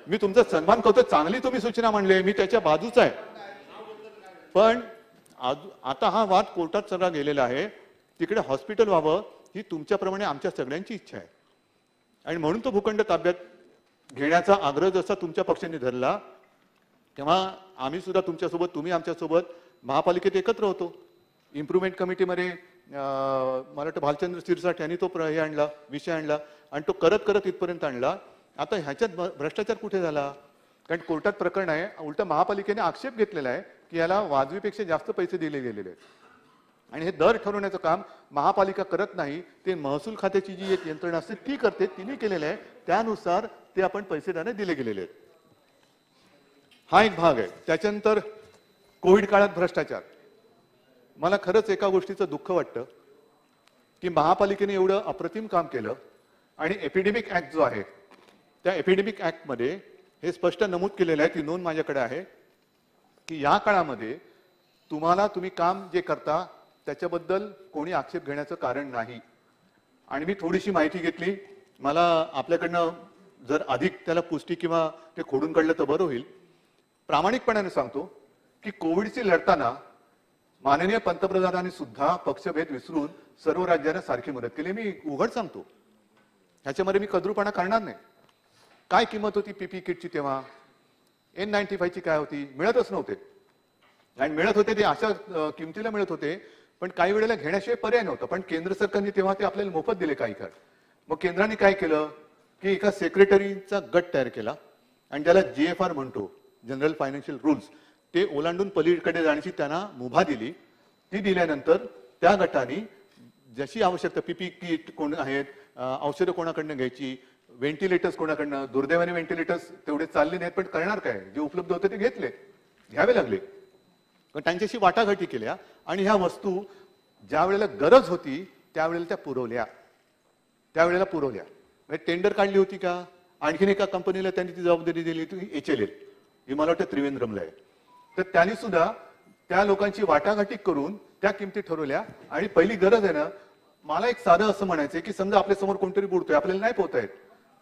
मी तुमचा सन्मान करतो, चांगली तुम्ही सूचना मांडली, मी त्याच्या बाजूचा आहे. पण आता हा वाद कोर्टात सगळा गेलेला आहे. तिकडे हॉस्पिटल व्हावं ही तुमच्याप्रमाणे आमच्या सगळ्यांची इच्छा आहे, आणि म्हणून तो भूखंड ताब्यात घेण्याचा आग्रह जसा तुमच्या पक्षाने धरला तेव्हा आम्ही सुद्धा तुमच्यासोबत, तुम्ही आमच्यासोबत महापालिकेत एकत्र होतो. इम्प्रुव्हमेंट कमिटीमध्ये मला वाटतं भालचंद्र सिरसाट यांनी तो विषय आणला आणि तो करत करत इथपर्यंत आणला. आता ह्याच्यात भ्रष्टाचार कुठे झाला? कारण कोर्टात प्रकरण आहे, उलट महापालिकेने आक्षेप घेतलेला आहे की याला वाजवीपेक्षा जास्त पैसे दिले गेलेले आहेत, आणि हे दर ठरवण्याचं काम महापालिका करत नाही, ते महसूल खात्याची जी एक यंत्रणा असते ती करते. तिने केलेलं आहे, त्यानुसार ते आपण पैसे त्याने दिले गेलेले आहेत. हा एक भाग आहे. त्याच्यानंतर कोविड काळात भ्रष्टाचार. मला खरंच एका गोष्टीचं दुःख वाटतं की महापालिकेने एवढं अप्रतिम काम केलं, आणि एपिडेमिक ऍक्ट जो आहे त्या एपिडेमिक ऍक्ट मध्ये हे स्पष्ट नमूद केलेलं आहे, ती नोंद माझ्याकडे आहे, की या काळामध्ये तुम्ही काम जे करता त्याच्याबद्दल कोणी आक्षेप घेण्याचं कारण नाही. आणि मी थोडीशी माहिती घेतली, मला आपल्याकडनं जर अधिक त्याला पुष्टी किंवा ते खोडून काढलं तर बरं होईल. प्रामाणिकपणाने सांगतो की कोविडशी लढताना माननीय पंतप्रधानांनी सुद्धा पक्षभेद विसरून सर्व राज्यांना सारखी मदत केली. मी उघड सांगतो, ह्याच्यामध्ये मी कद्रूपणा करणार नाही. काय किंमत होती पीपी किटची तेव्हा? N95 ची काय होती, मिळतच नव्हते. आणि मिळत होते ते अशा किमतीला मिळत होते, पण काही वेळेला घेण्याशिवाय पर्याय नव्हता. पण केंद्र सरकारने तेव्हा ते आपल्याला मोफत दिले काही काळ. मग केंद्राने काय केलं की एका सेक्रेटरीचा गट तयार केला आणि त्याला GFR म्हणतो, जनरल फायनान्शियल रूल्स, ते ओलांडून पलीकडे जाण्याची त्यांना मुभा दिली. ती दिल्यानंतर त्या गटाने जशी आवश्यकता, PPE किट कोण आहेत, औषधं कोणाकडनं घ्यायची, व्हेंटिलेटर्स कोणाकडनं, दुर्दैवाने व्हेंटिलेटर्स तेवढे चालले नाहीत, पण करणार काय, जे उपलब्ध होते ते घेतले, घ्यावे लागले. पण त्यांच्याशी वाटाघाटी केल्या आणि ह्या वस्तू ज्या वेळेला गरज होती त्यावेळेला त्या पुरवल्या. म्हणजे टेंडर काढली होती का, आणखीन एका कंपनीला त्यांनी ती जबाबदारी दिली होती, HLL, ही मला वाटतं त्रिवेंद्रमला आहे. तर त्यांनी सुद्धा त्या लोकांची वाटाघाटी करून त्या किमती ठरवल्या. आणि पहिली गरज आहे ना, मला एक साधं असं म्हणायचंय की समजा आपल्या समोर कोणतरी बुडतोय, आपल्याला नाही पोहता येत,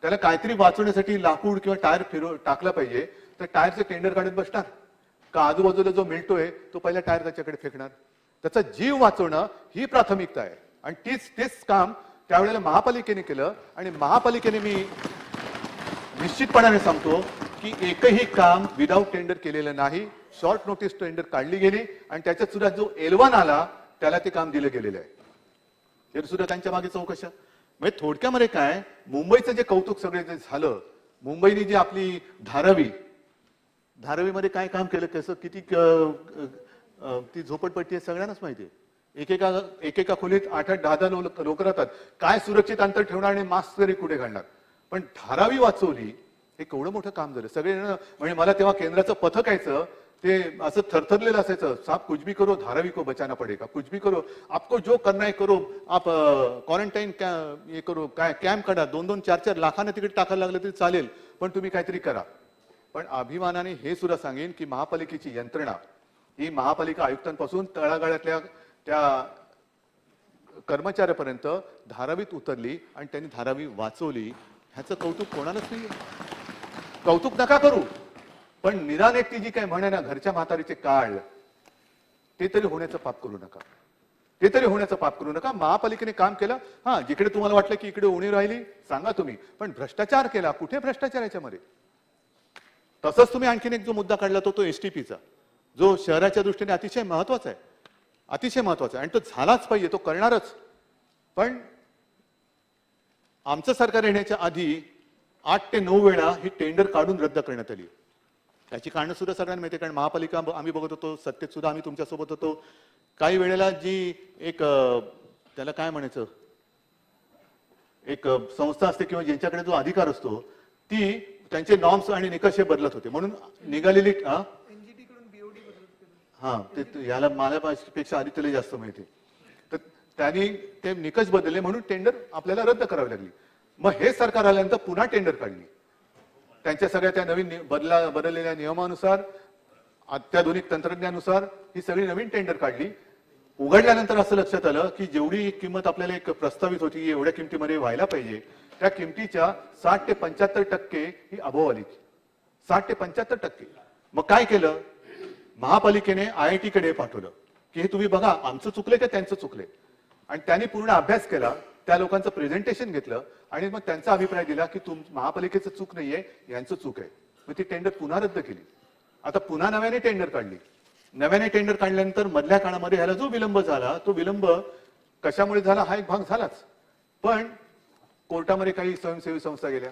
त्याला काहीतरी वाचवण्यासाठी लाकूड किंवा टायर टाकला पाहिजे, तर टायरचं टेंडर काढत बसणार का, आजूबाजूला जो मिळतोय तो पहिला टायर त्याच्याकडे फेकणार. त्याचा जीव वाचवणं ही प्राथमिकता आहे. आणि तेच काम त्यावेळेला महापालिकेने केलं. आणि महापालिकेने, मी निश्चितपणाने सांगतो की एकही काम विदाऊट टेंडर केलेलं नाही. शॉर्ट नोटीस टेंडर काढली गेली आणि त्याच्यात सुद्धा जो L1 आला त्याला ते काम दिलं गेलेलं आहे. हे सुद्धा त्यांच्या मागे चौकशा. म्हणजे थोडक्यामध्ये काय, मुंबईचं जे कौतुक सगळे जे झालं, मुंबईने जी आपली धारावीमध्ये काय काम केलं, कसं किती ती झोपडपट्टी आहे सगळ्यांनाच माहिती आहे. एकेका खोलीत 8-8, 10-10 लोक राहतात. काय सुरक्षित अंतर ठेवणार आणि मास्क तरी कुठे घालणार. पण धारावी वाचवली, हे केवढं मोठं काम झालं. सगळे म्हणजे मला तेव्हा केंद्राचं पथक यायचं, ते असं थरथरलेलं असायचं, साहब कुछ भी करो धारावी को बचाना पडेगा, कुछ भी करो, आपको जो करना है करो, आप क्वारंटाईन हे करो, काय कॅम्प काढा, 2-2, 4-4 लाखांना तिकडे टाकायला लागलं तरी चालेल, पण तुम्ही काहीतरी करा. पण अभिमानाने हे सुद्धा सांगेन की महापालिकेची यंत्रणा ही महापालिका आयुक्तांपासून तळागाळातल्या त्या कर्मचाऱ्यापर्यंत धारावीत उतरली आणि त्यांनी धारावी वाचवली. ह्याचं कौतुक कोणालाच नाही. कौतुक नका करू, पण निदान एक ती जी काय म्हणे ना, घरच्या म्हातारीचे काळ, ते तरी होण्याचं पाप करू नका. महापालिकेने काम केलं. हा, जिकडे तुम्हाला वाटलं की इकडे उणी राहिली सांगा तुम्ही, पण भ्रष्टाचार केला, कुठे भ्रष्टाचार याच्यामध्ये. तसंच तुम्ही आणखीन एक जो मुद्दा काढला तो STPचा, जो शहराच्या दृष्टीने अतिशय महत्वाचा आहे आणि तो झालाच पाहिजे, तो करणारच. पण आमचं सरकार येण्याच्या आधी 8 ते 9 वेळा ही टेंडर काढून रद्द करण्यात आली. त्याची कारणं सुद्धा सगळ्यांना माहिती आहे, कारण महापालिका आम्ही बघत होतो, सत्तेत सुद्धा आम्ही तुमच्यासोबत होतो. काही वेळेला जी एक त्याला काय म्हणायचं, एक संस्था असते किंवा ज्यांच्याकडे जो अधिकार असतो, ती त्यांचे नॉर्म्स आणि निकष हे बदलत होते. म्हणून निघालेली ते याला माझ्यापेक्षा आधी त्याला जास्त माहिती. तर त्यांनी ते निकष बदलले म्हणून टेंडर आपल्याला रद्द करावी लागली. मग हे सरकार आल्यानंतर पुन्हा टेंडर काढली. त्यांच्या सगळ्या त्या नवीन बदललेल्या नियमानुसार, अत्याधुनिक तंत्रज्ञानानुसार ही सगळी नवीन टेंडर काढली. उघडल्यानंतर असं लक्षात आलं की जेवढी किंमत आपल्याला एक प्रस्तावित होती, एवढ्या किमतीमध्ये व्हायला पाहिजे, त्या किमतीच्या 60 ते 75% ही अबोव आली. 60 ते 75%. मग काय केलं, महापालिकेने IIT कडे पाठवलं की हे तुम्ही बघा, आमचं चुकले का त्यांचं चुकले. आणि त्यांनी पूर्ण अभ्यास केला, त्या लोकांचं प्रेझेंटेशन घेतलं आणि मग त्यांचा अभिप्राय दिला की महापालिकेचं चूक नाहीये, यांचं चूक आहे. मग ती टेंडर पुन्हा रद्द केली. आता पुन्हा नव्याने टेंडर काढली. नव्याने टेंडर काढल्यानंतर मधल्या काळामध्ये ह्याला जो विलंब झाला, तो विलंब कशामुळे झाला हा एक भाग झालाच. पण कोर्टामध्ये काही स्वयंसेवी संस्था गेल्या,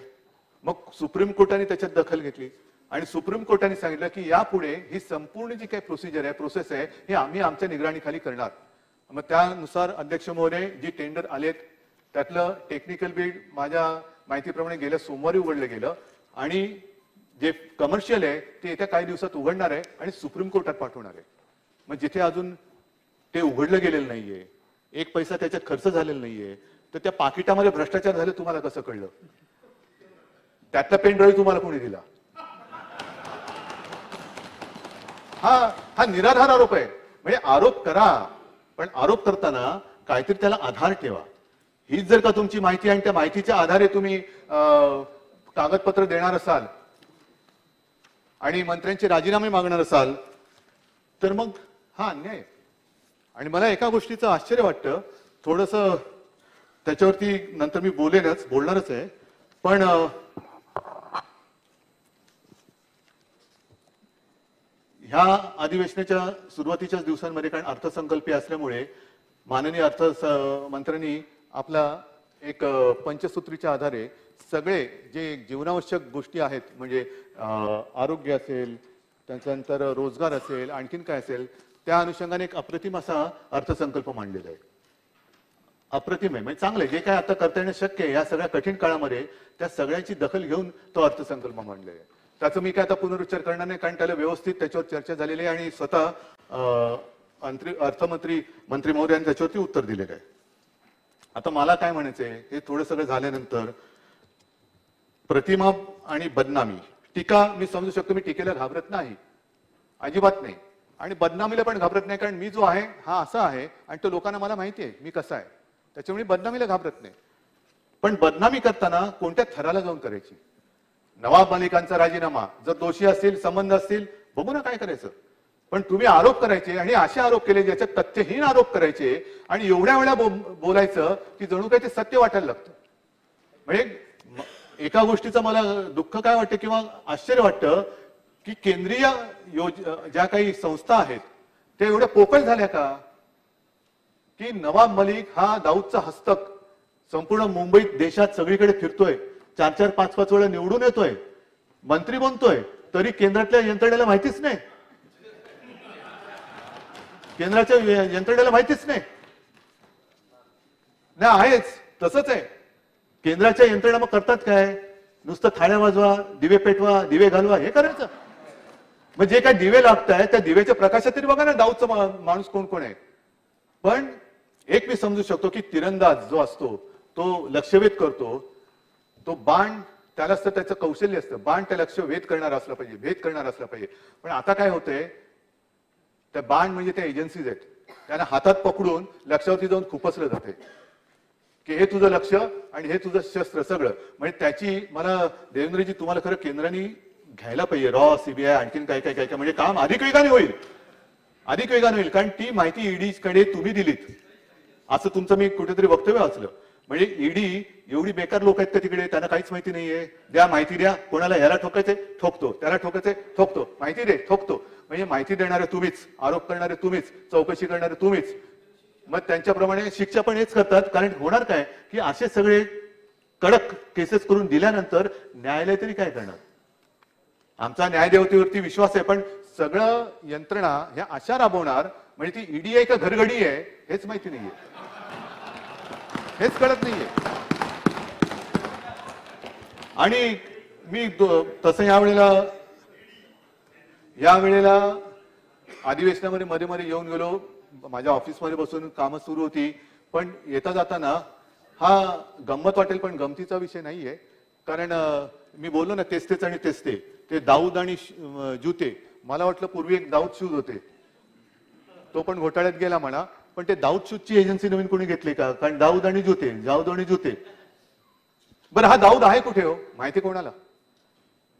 मग सुप्रीम कोर्टाने त्याच्यात दखल घेतली आणि सुप्रीम कोर्टाने सांगितलं की यापुढे ही संपूर्ण जी काही प्रोसेस आहे हे आम्ही आमच्या निगराणीखाली करणार. मग त्यानुसार अध्यक्ष महोदय, जी टेंडर आलेत त्यातलं टेक्निकल बिड माझ्या माहितीप्रमाणे गेल्या सोमवारी उघडलं गेलं आणि जे कमर्शियल आहे ते येत्या काही दिवसात उघडणार आहे आणि सुप्रीम कोर्टात पाठवणार आहे. मग जिथे अजून ते उघडलं गेलेलं नाहीये, एक पैसा त्याच्यात खर्च झालेला नाहीये, तर त्या पाकिटामध्ये भ्रष्टाचार झाले तुम्हाला कसं कळलं? त्यातला पेन ड्राईव्ह तुम्हाला कोणी दिला? हा निराधार आरोप आहे. म्हणजे आरोप करा, पण आरोप करताना काहीतरी त्याला आधार ठेवा. हीच जर का तुमची माहिती आणि त्या माहितीच्या आधारे तुम्ही कागदपत्र देणार असाल आणि मंत्र्यांचे राजीनामे मागणार असाल तर मग हा अन्याय. आणि मला एका गोष्टीचं आश्चर्य वाटतं, थोडंसं त्याच्यावरती नंतर मी बोलणारच आहे, पण ह्या अधिवेशनाच्या सुरुवातीच्याच दिवसांमध्ये, कारण अर्थसंकल्पीय असल्यामुळे माननीय मंत्र्यांनी आपला एक पंचसूत्रीच्या आधारे सगळे जे जीवनावश्यक गोष्टी आहेत, म्हणजे आरोग्य असेल, त्याच्यानंतर रोजगार असेल, आणखीन काय असेल, त्या अनुषंगाने एक अप्रतिम असा अर्थसंकल्प मांडलेला आहे. अप्रतिम आहे, म्हणजे चांगलं आहे. जे काय आता करता येणं शक्य आहे या सगळ्या कठीण काळामध्ये, त्या सगळ्यांची दखल घेऊन तो अर्थसंकल्प मांडलेला आहे. त्याचं मी काय आता पुनरुच्चार करणार नाही, कारण त्याला व्यवस्थित त्याच्यावर चर्चा झालेली आहे आणि स्वतः अर्थमंत्री मंत्री महोदयांनी त्याच्यावरती उत्तर दिलेलं आहे. आता मला काय म्हणायचंय, हे थोडं सगळं झाल्यानंतर प्रतिमा आणि बदनामी, टीका मी समजू शकतो, मी टीकेला घाबरत नाही, अजिबात नाही, आणि बदनामीला पण घाबरत नाही, कारण मी जो आहे हा असा आहे आणि तो लोकांना मला माहिती आहे मी कसा आहे, त्याच्यामुळे बदनामीला घाबरत नाही. पण बदनामी करताना कोणत्या थराला जाऊन करायची? नवाब मलिकांचा राजीनामा, जर दोषी असतील, संबंध असतील, बघू ना काय करायचं. पण तुम्ही आरोप करायचे आणि असे आरोप केले ज्याच्यात तथ्यहीन आरोप करायचे आणि एवढ्या वेळा बोलायचं की जणू काही ते सत्य वाटायला लागतं. म्हणजे एका गोष्टीचं मला दुःख काय वाटतं किंवा आश्चर्य वाटतं की केंद्रीय ज्या काही संस्था आहेत त्या एवढ्या पोकळ झाल्या का की नवाब मलिक हा दाऊदचा हस्तक संपूर्ण मुंबईत, देशात सगळीकडे फिरतोय, 4-4, 5-5 वेळा निवडून येतोय, मंत्री बनतोय, तरी केंद्रातल्या यंत्रणेला माहितीच नाही, केंद्राच्या यंत्रणेला माहितीच नाही. आहेच तसंच आहे. केंद्राच्या यंत्रणा मग करतात काय? नुसतं थाळ्या वाजवा, दिवे पेटवा, दिवे घालवा, हे करायचं. मग जे काय दिवे लागताय त्या दिव्याच्या प्रकाशात तरी बघा ना दाऊदचा माणूस कोण कोण आहे. पण एक मी समजू शकतो की तिरंदाज जो असतो तो लक्ष्यभेद करतो, तो बाण त्यालाच तर त्याचं कौशल्य असतं, बाण त्या लक्ष भेद करणार असला पाहिजे, भेद करणार असला पाहिजे. पण आता काय होतंय, त्या बाण म्हणजे त्या एजन्सीज आहेत, त्यांना हातात पकडून लक्षावरती जाऊन खुपसलं जाते की हे तुझं लक्ष आणि हे तुझं शस्त्र सगळं. म्हणजे त्याची मला देवेंद्रजी तुम्हाला खरं केंद्राने घ्यायला पाहिजे, रॉ, सीबीआय, आणखीन काय काय काय काय, म्हणजे काम अधिक वेगाने होईल, अधिक वेगाने होईल. कारण ती माहिती ईडी कडे तुम्ही दिलीत असं तुमचं मी कुठेतरी वक्तव्य वाचलं. म्हणजे ईडी एवढी बेकार लोक आहेत का तिकडे, त्यांना काहीच माहिती नाहीये. द्या माहिती द्या, कोणाला ह्याला ठोकायचे ठोकतो, त्याला ठोकायचे ठोकतो, माहिती दे ठोकतो. म्हणजे माहिती देणारे तुम्हीच, आरोप करणारे तुम्हीच, चौकशी करणारे तुम्हीच. मग त्यांच्याप्रमाणे शिक्षा पण हेच करतात. कारण होणार काय की असे सगळे कडक केसेस करून दिल्यानंतर न्यायालय तरी काय करणार? आमचा न्यायदेवतेवरती विश्वास आहे, पण सगळं यंत्रणा ह्या अशा राबवणार, म्हणजे ती ईडी आहे का घरगडी आहे हेच माहिती नाहीये, हेच कळत नाहीये. आणि मी तसं यावेळेला अधिवेशनामध्ये मध्ये मध्ये येऊन गेलो, माझ्या ऑफिसमध्ये बसून कामं सुरू होती. पण येता जाताना हा गंमत वाटेल पण गमतीचा विषय नाहीये. कारण मी बोललो ना तेच आणि ते दाऊद आणि जुते, मला वाटलं पूर्वी एक दाऊद शूज होते, तो पण घोटाळ्यात गेला म्हणा. पण ते दाऊद शूजची एजन्सी नवीन कोणी घेतली का? कारण दाऊद आणि जुते. बरं हा दाऊद आहे कुठे हो, माहिती कोणाला?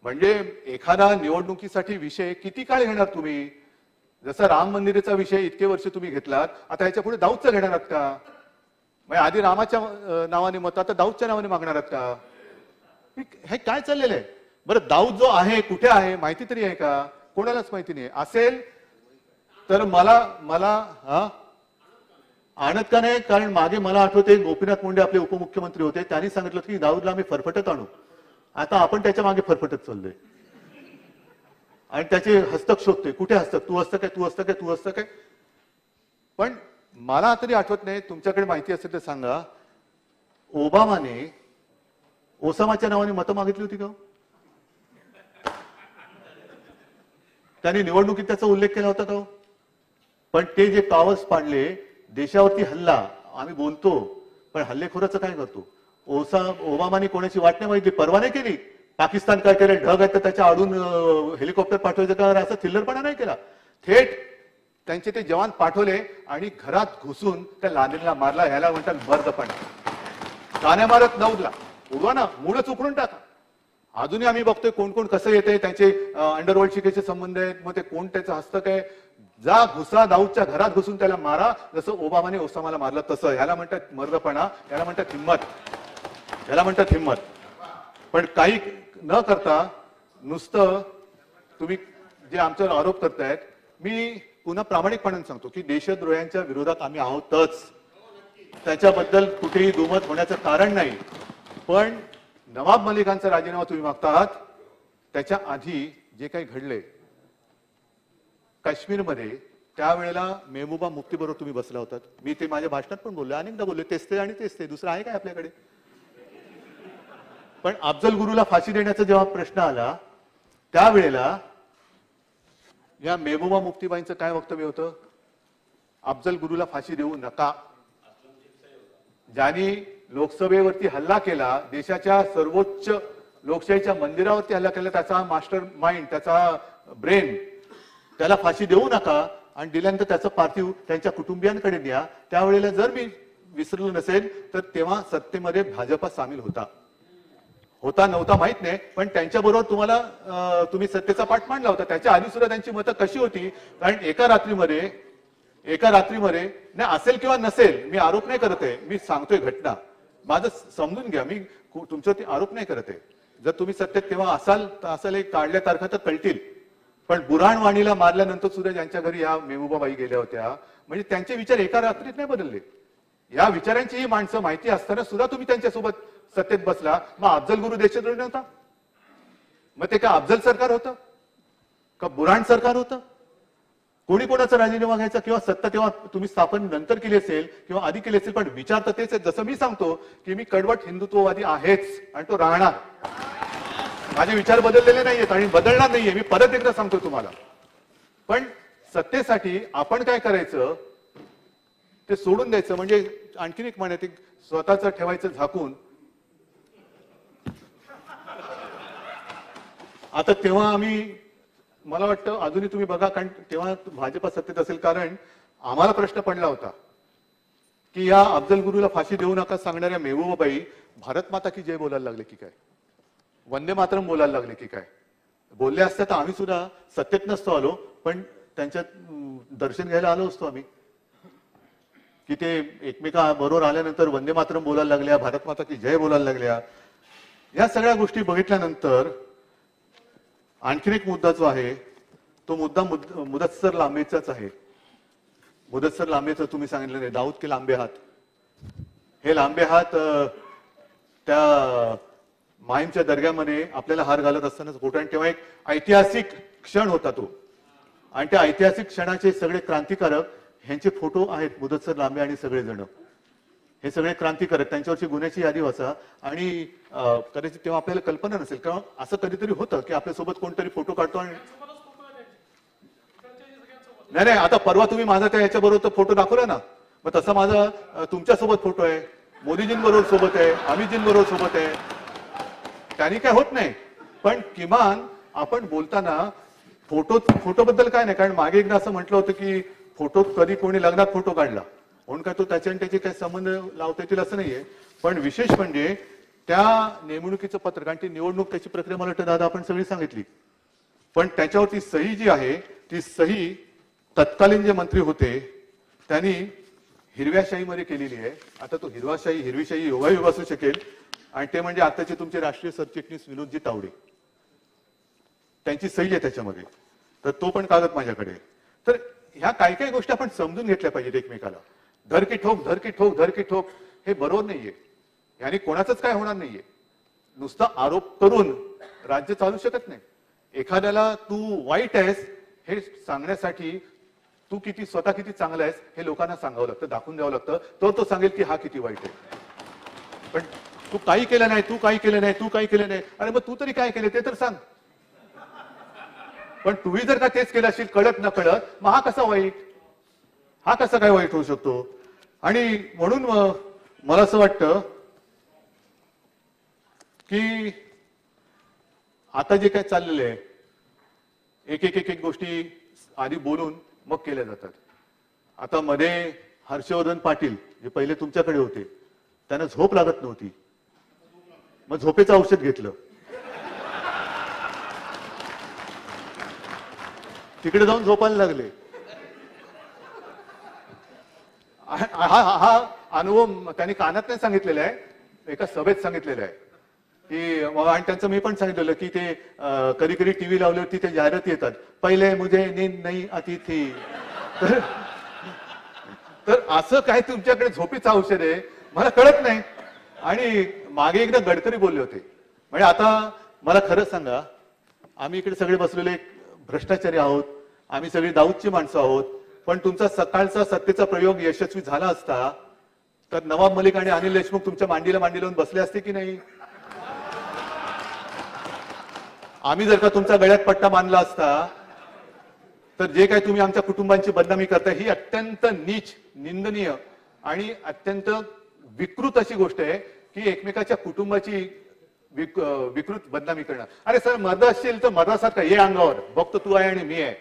म्हणजे एखादा निवडणुकीसाठी विषय किती काळ घेणार तुम्ही? जसा राम मंदिराचा विषय इतके वर्ष तुम्ही घेतलात, आता ह्याच्या पुढे दाऊदचा घेणार आहात का? म्हणजे आधी रामाच्या नावाने मत, आता दाऊदच्या नावाने मागणार आहात का? हे काय चाललेलं आहे? बरं दाऊद जो आहे कुठे आहे माहिती तरी आहे का? कोणालाच माहिती नाही. असेल तर मला आणत का नाही? कारण मागे मला आठवते गोपीनाथ मुंडे आपले उपमुख्यमंत्री होते, त्यांनी सांगितलं की दाऊदला आम्ही फरफटत आणू. आता आपण त्याच्या मागे फरफटत चाललोय आणि त्याचे हस्तक शोधतोय. कुठे हस्तक? तू हस्तक आहे. पण मला तरी आठवत नाही, तुमच्याकडे माहिती असेल तर सांगा, ओबामाने ओसामाच्या नावाने मतं मागितली होती का? त्यांनी निवडणुकीत त्याचा उल्लेख केला होता का? पण ते जे कावस पाडले, देशावरती हल्ला, आम्ही बोलतो पण हल्लेखोराचं काय करतो? ओबामाने कोणाची वाट नाही माहिती, परवा नाही केली. पाकिस्तान काय केलं, ढग आहेत तर त्याच्या आडून हेलिकॉप्टर पाठवायचं का, असं थिल्लरपणा नाही केला. थेट त्यांचे ते जवान पाठवले आणि घरात घुसून त्या लादेनला मारला. ह्याला म्हणतात मर्दपणा. कान्या मारत दाऊदला उडवा ना, मूळच उखडून टाका. अजूनही आम्ही बघतोय कोण कोण कसं येतंय, त्यांचे अंडरवर्ल्ड शिकेचे संबंध आहेत, मग ते कोण त्याचं हस्तक आहे. जा घुसा, दाऊदच्या घरात घुसून त्याला मारा, जसं ओबामाने ओसामाला मारलं तसं. ह्याला म्हणतात मर्दपणा, ह्याला म्हणतात हिंमत. पण काही न करता नुसतं तुम्ही जे आमच्यावर आरोप करतायत, मी पुन्हा प्रामाणिकपणाने सांगतो की देशद्रोह्यांच्या विरोधात आम्ही आहोतच, त्याच्याबद्दल कुठेही दुमत होण्याचं कारण नाही. पण नवाब मलिकांचा राजीनामा तुम्ही मागता आहात, त्याच्या आधी जे काही घडले काश्मीरमध्ये, त्यावेळेला मेहबूबा मुफ्ती बरोबर तुम्ही बसला होतात. मी ते माझ्या भाषणात पण बोललो, अनेकदा बोललो, तेच ते आणि तेच ते, दुसरं आहे काय आपल्याकडे. पण अफजल गुरुला फाशी देण्याचा जेव्हा प्रश्न आला, त्यावेळेला या मेहबूबा मुफ्तीबाईंचं काय वक्तव्य होतं? अफजल गुरुला फाशी देऊ नका. ज्यांनी लोकसभेवरती हल्ला केला, देशाच्या सर्वोच्च लोकशाहीच्या मंदिरावरती हल्ला केला, त्याचा मास्टर माइंड, त्याचा ब्रेन, त्याला फाशी देऊ नका. आणि दिल्यानंतर त्याचं पार्थिव त्यांच्या कुटुंबियांकडे न्या. त्यावेळेला जर मी विसरलो नसेल तर तेव्हा सत्तेमध्ये भाजपा सामील होता नव्हता माहित नाही, पण त्यांच्याबरोबर तुम्ही सत्तेचा पाठ मांडला होता. त्याच्या आधी सुद्धा त्यांची मतं कशी होती? कारण एका रात्रीमध्ये नाही, असेल किंवा नसेल, मी आरोप नाही करत आहे, मी सांगतोय घटना, माझं समजून घ्या. मी तुमच्यावरती आरोप नाही करत आहे. जर तुम्ही सत्तेत तेव्हा असाल तर असाल, एक काढल्या तारखा तर कळतील. पण बुरहान वाणीला मारल्यानंतर सुद्धा ज्यांच्या घरी या मेहबूबाबाई गेल्या होत्या, म्हणजे त्यांचे विचार एका रात्रीत नाही बदलले. या विचारांची ही माणसं माहिती असताना सुद्धा तुम्ही त्यांच्यासोबत सत्तेत बसला. मग अफजल गुरु देशद्रोही नव्हता? मग ते का अफजल सरकार होतं का बुरहान सरकार होतं? कोणी कोणाचा राजीनामा घ्यायचा किंवा सत्ता तेव्हा तुम्ही स्थापन नंतर केली असेल किंवा आधी केली असेल, पण विचार तर तेच आहे. जसं मी सांगतो की मी कडवट हिंदुत्ववादी आहेच आणि तो राहणार. माझे विचार बदललेले नाहीयेत आणि बदलणार नाहीये, मी परत एकदा सांगतो तुम्हाला. पण सत्तेसाठी आपण काय करायचं ते सोडून द्यायचं. म्हणजे आणखीन एक म्हण आहे, स्वतःच ठेवायचं झाकून. आता तेव्हा मला वाटतं अजूनही तुम्ही बघा, कारण तेव्हा भाजपा सत्तेत असेल, कारण आम्हाला प्रश्न पडला होता की या अफजल गुरुला फाशी देऊ नका सांगणाऱ्या मेहबूबाबाई भारत माता की जय बोलायला लागले की काय, वंदे मातरम बोलायला लागले की काय. बोलले असते तर आम्ही सुद्धा सत्तेत नसतो आलो, पण त्यांच्यात दर्शन घ्यायला आलो असतो आम्ही. की ते एकमेका बरोबर आल्यानंतर वंदे मातरम बोलायला लागल्या, भारत माता की जय बोलायला लागल्या. या सगळ्या गोष्टी बघितल्यानंतर आणखीन एक मुद्दा जो आहे, तो मुद्दा मुदस्सर लांबेचाच आहे. मुदस्सर लांबेचं तुम्ही सांगितलं नाही, दाऊद के लांबे हात. हे लांबे हात त्या माहीमच्या दर्ग्यामध्ये आपल्याला हार घालत असतानाच फोटो, आणि तेव्हा एक ऐतिहासिक क्षण होता तो. आणि त्या ऐतिहासिक क्षणाचे सगळे क्रांतिकारक ह्यांचे फोटो आहेत, मुदस्सर लांबे आणि सगळेजण. हे सगळे क्रांतिकारक, त्यांच्यावरची गुन्ह्याची यादी वाचा. आणि कदाचित तेव्हा आपल्याला कल्पना नसेल, कारण असं कधीतरी होतं की आपल्यासोबत कोणतरी फोटो काढतो आणि नाही, आता परवा तुम्ही माझा त्या याच्याबरोबर तो फोटो दाखवला ना, मग तसा माझा तुमच्यासोबत फोटो आहे, मोदीजींबरोबर सोबत आहे, अमितजींबरोबर सोबत आहे. त्यांनी काय होत नाही, पण किमान आपण बोलताना फोटोबद्दल काय नाही. कारण मागे एकदा असं म्हटलं होतं की फोटो कधी कोणी लग्नात फोटो काढला म्हणून काय तो त्याचे आणि त्याचे काही संबंध लावता येतील असं नाहीये. पण विशेष म्हणजे त्या नेमणुकीचं पत्र, कारण ती निवडणूक त्याची प्रक्रिया मला वाटतं दादा आपण सगळी सांगितली, पण त्याच्यावरती सही जी आहे ती सही तत्कालीन जे मंत्री होते त्यांनी हिरव्या शाहीमध्ये केलेली आहे. आता तो हिरवी शाही योगायोग असू शकेल, आणि ते म्हणजे आताचे तुमचे राष्ट्रीय सरचिटणीस विनोदजी तावडे, त्यांची सही आहे त्याच्यामध्ये. तर तो पण कागद माझ्याकडे. तर ह्या काही काही गोष्टी आपण समजून घेतल्या पाहिजेत एकमेकाला. धर की ठोक हे बरोबर नाहीये. याने कोणाचंच काय होणार नाहीये. नुसता आरोप करून राज्य चालू शकत नाही. एखाद्याला तू वाईट आहेस हे सांगण्यासाठी तू स्वतः किती चांगला आहेस हे लोकांना सांगावं लागतं, दाखवून द्यावं लागतं. तो सांगेल की हा किती वाईट आहे. पण तू काही केलं नाही. अरे मग तू तरी काय केलं ते तर सांग. पण तुम्ही जर का तेच केलं असेल कळत न कळत, मग हा कसा काय वाईट होऊ शकतो. आणि म्हणून मला असं वाटतं की आता जे काय चाललेलं आहे, एक गोष्टी आधी बोलून मग केल्या जातात. आता मध्ये हर्षवर्धन पाटील जे पहिले तुमच्याकडे होते, त्यांना झोप लागत नव्हती, मग झोपेचं औषध घेतलं. तिकडे जाऊन झोपायला लागले. हा अनुभव त्यांनी कानात नाही सांगितलेला आहे, एका सभेत सांगितलेला आहे. की आणि त्यांचं मी पण सांगितलेलं की ते कधी कधी टीव्ही लावल्यावरती ते जाहिराती येतात, पहिले मुझे नींद नहीं आती थी. तर असं काय तुमच्याकडे झोपीचं औषध आहे मला कळत नाही. आणि मागे एकदा गडकरी बोलले होते, म्हणजे आता मला खरं सांगा, आम्ही इकडे सगळे बसलेले भ्रष्टाचारी आहोत, आम्ही सगळी दाऊदची माणसं आहोत, पण तुमचा सकाळचा सत्तेचा प्रयोग यशस्वी झाला असता तर नवाब मलिक आणि अनिल देशमुख तुमच्या मांडीला लावून बसले असते की नाही? आम्ही जर का तुमचा गळ्यात पट्टा बांधला असता तर जे काही तुम्ही आमच्या कुटुंबांची बदनामी करताय ही अत्यंत नीच, निंदनीय आणि अत्यंत विकृत अशी गोष्ट आहे की एकमेकाच्या कुटुंबाची विकृत बदनामी करणं. अरे सर, मर्द असशील तर मर्दासारखा ये अंगावर, बघतो तू आहे आणि मी आहे.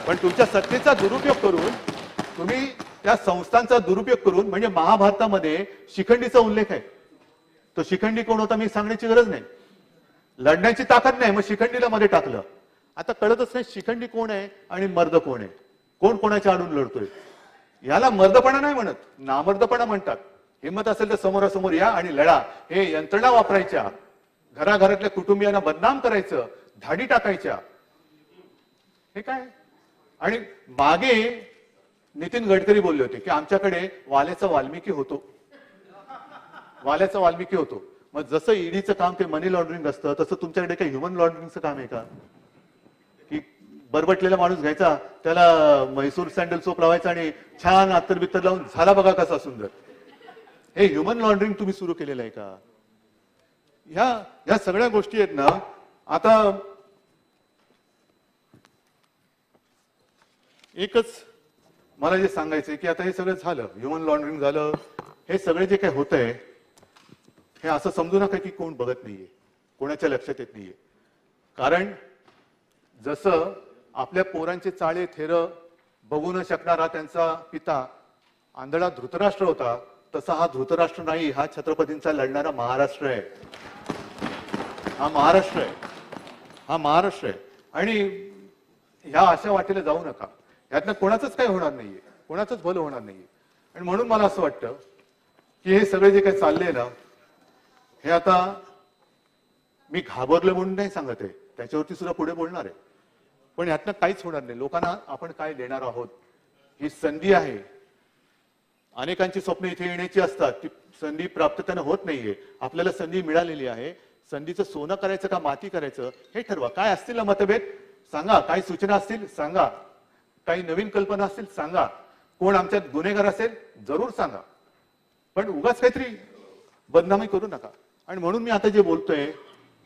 पण तुमच्या सत्तेचा दुरुपयोग करून, तुम्ही त्या संस्थांचा दुरुपयोग करून, म्हणजे महाभारतामध्ये शिखंडीचा उल्लेख आहे. तो शिखंडी कोण होता मी सांगण्याची गरज नाही. लढण्याची ताकद नाही, मग शिखंडीला मध्ये टाकलं. आता कळतच नाही शिखंडी कोण आहे आणि मर्द कोण आहे, कोण कोणाच्या आडून लढतोय. याला मर्दपणा नाही म्हणत, नामर्दपणा म्हणतात. हिंमत असेल तर समोरासमोर या आणि लढा. हे यंत्रणा वापरायच्या, घराघरातल्या कुटुंबियांना बदनाम करायचं, धाडी टाकायच्या, हे काय? आणि मागे नितीन गडकरी बोलले होते की आमच्याकडे वाल्याचा वाल्मिकी होतो, वाल्याचा वाल्मिकी होतो. मग जसं ईडीचं काम ते मनी लॉन्ड्रिंग असतं, तसं तुमच्याकडे काही ह्युमन लॉन्ड्रिंगचं काम आहे का? की बरबटलेला माणूस घ्यायचा, त्याला म्हैसूर सँडल सोप लावायचा आणि छान अत्तर बित्तर लावून झाला बघा कसा सुंदर. हे ह्युमन लॉन्ड्रिंग तुम्ही सुरू केलेलं आहे का? ह्या सगळ्या गोष्टी आहेत ना. आता एकच मला जे सांगायचंय की आता हे सगळं झालं, ह्युमन लॉन्ड्रिंग झालं, हे सगळे जे काही होत आहे हे असं समजू नका की कोण बघत नाहीये, कोणाच्या लक्षात येत नाहीये. कारण जसं आपल्या पोरांचे चाळे थेर बघू न शकणारा त्यांचा पिता आंधळा धृतराष्ट्र होता, तसा हा धृतराष्ट्र नाही, हा छत्रपतींचा लढणारा महाराष्ट्र आहे. हा महाराष्ट्र आहे, हा महाराष्ट्र आहे. आणि ह्या अशा वाटेला जाऊ नका, यातनं कोणाचंच काही होणार नाहीये, कोणाचंच भलं होणार नाहीये. आणि म्हणून मला असं वाटतं की हे सगळे जे काही चाललंय ना, हे आता मी घाबरलं म्हणून नाही सांगत आहे, त्याच्यावरती सुद्धा पुढे बोलणार आहे. पण यातनं काहीच होणार नाही. लोकांना आपण काय देणार आहोत, ही संधी आहे. अनेकांची स्वप्न इथे येण्याची असतात, ती संधी प्राप्त त्यांना होत नाहीये. आपल्याला संधी मिळालेली आहे. संधीचं सोनं करायचं का माती करायचं हे ठरवा. काय असतील ना मतभेद सांगा, काही सूचना असतील सांगा, काही नवीन कल्पना असतील सांगा, कोण आमच्यात गुन्हेगार असेल जरूर सांगा, पण उगाच काहीतरी बदनामी करू नका. आणि म्हणून मी आता जे बोलतोय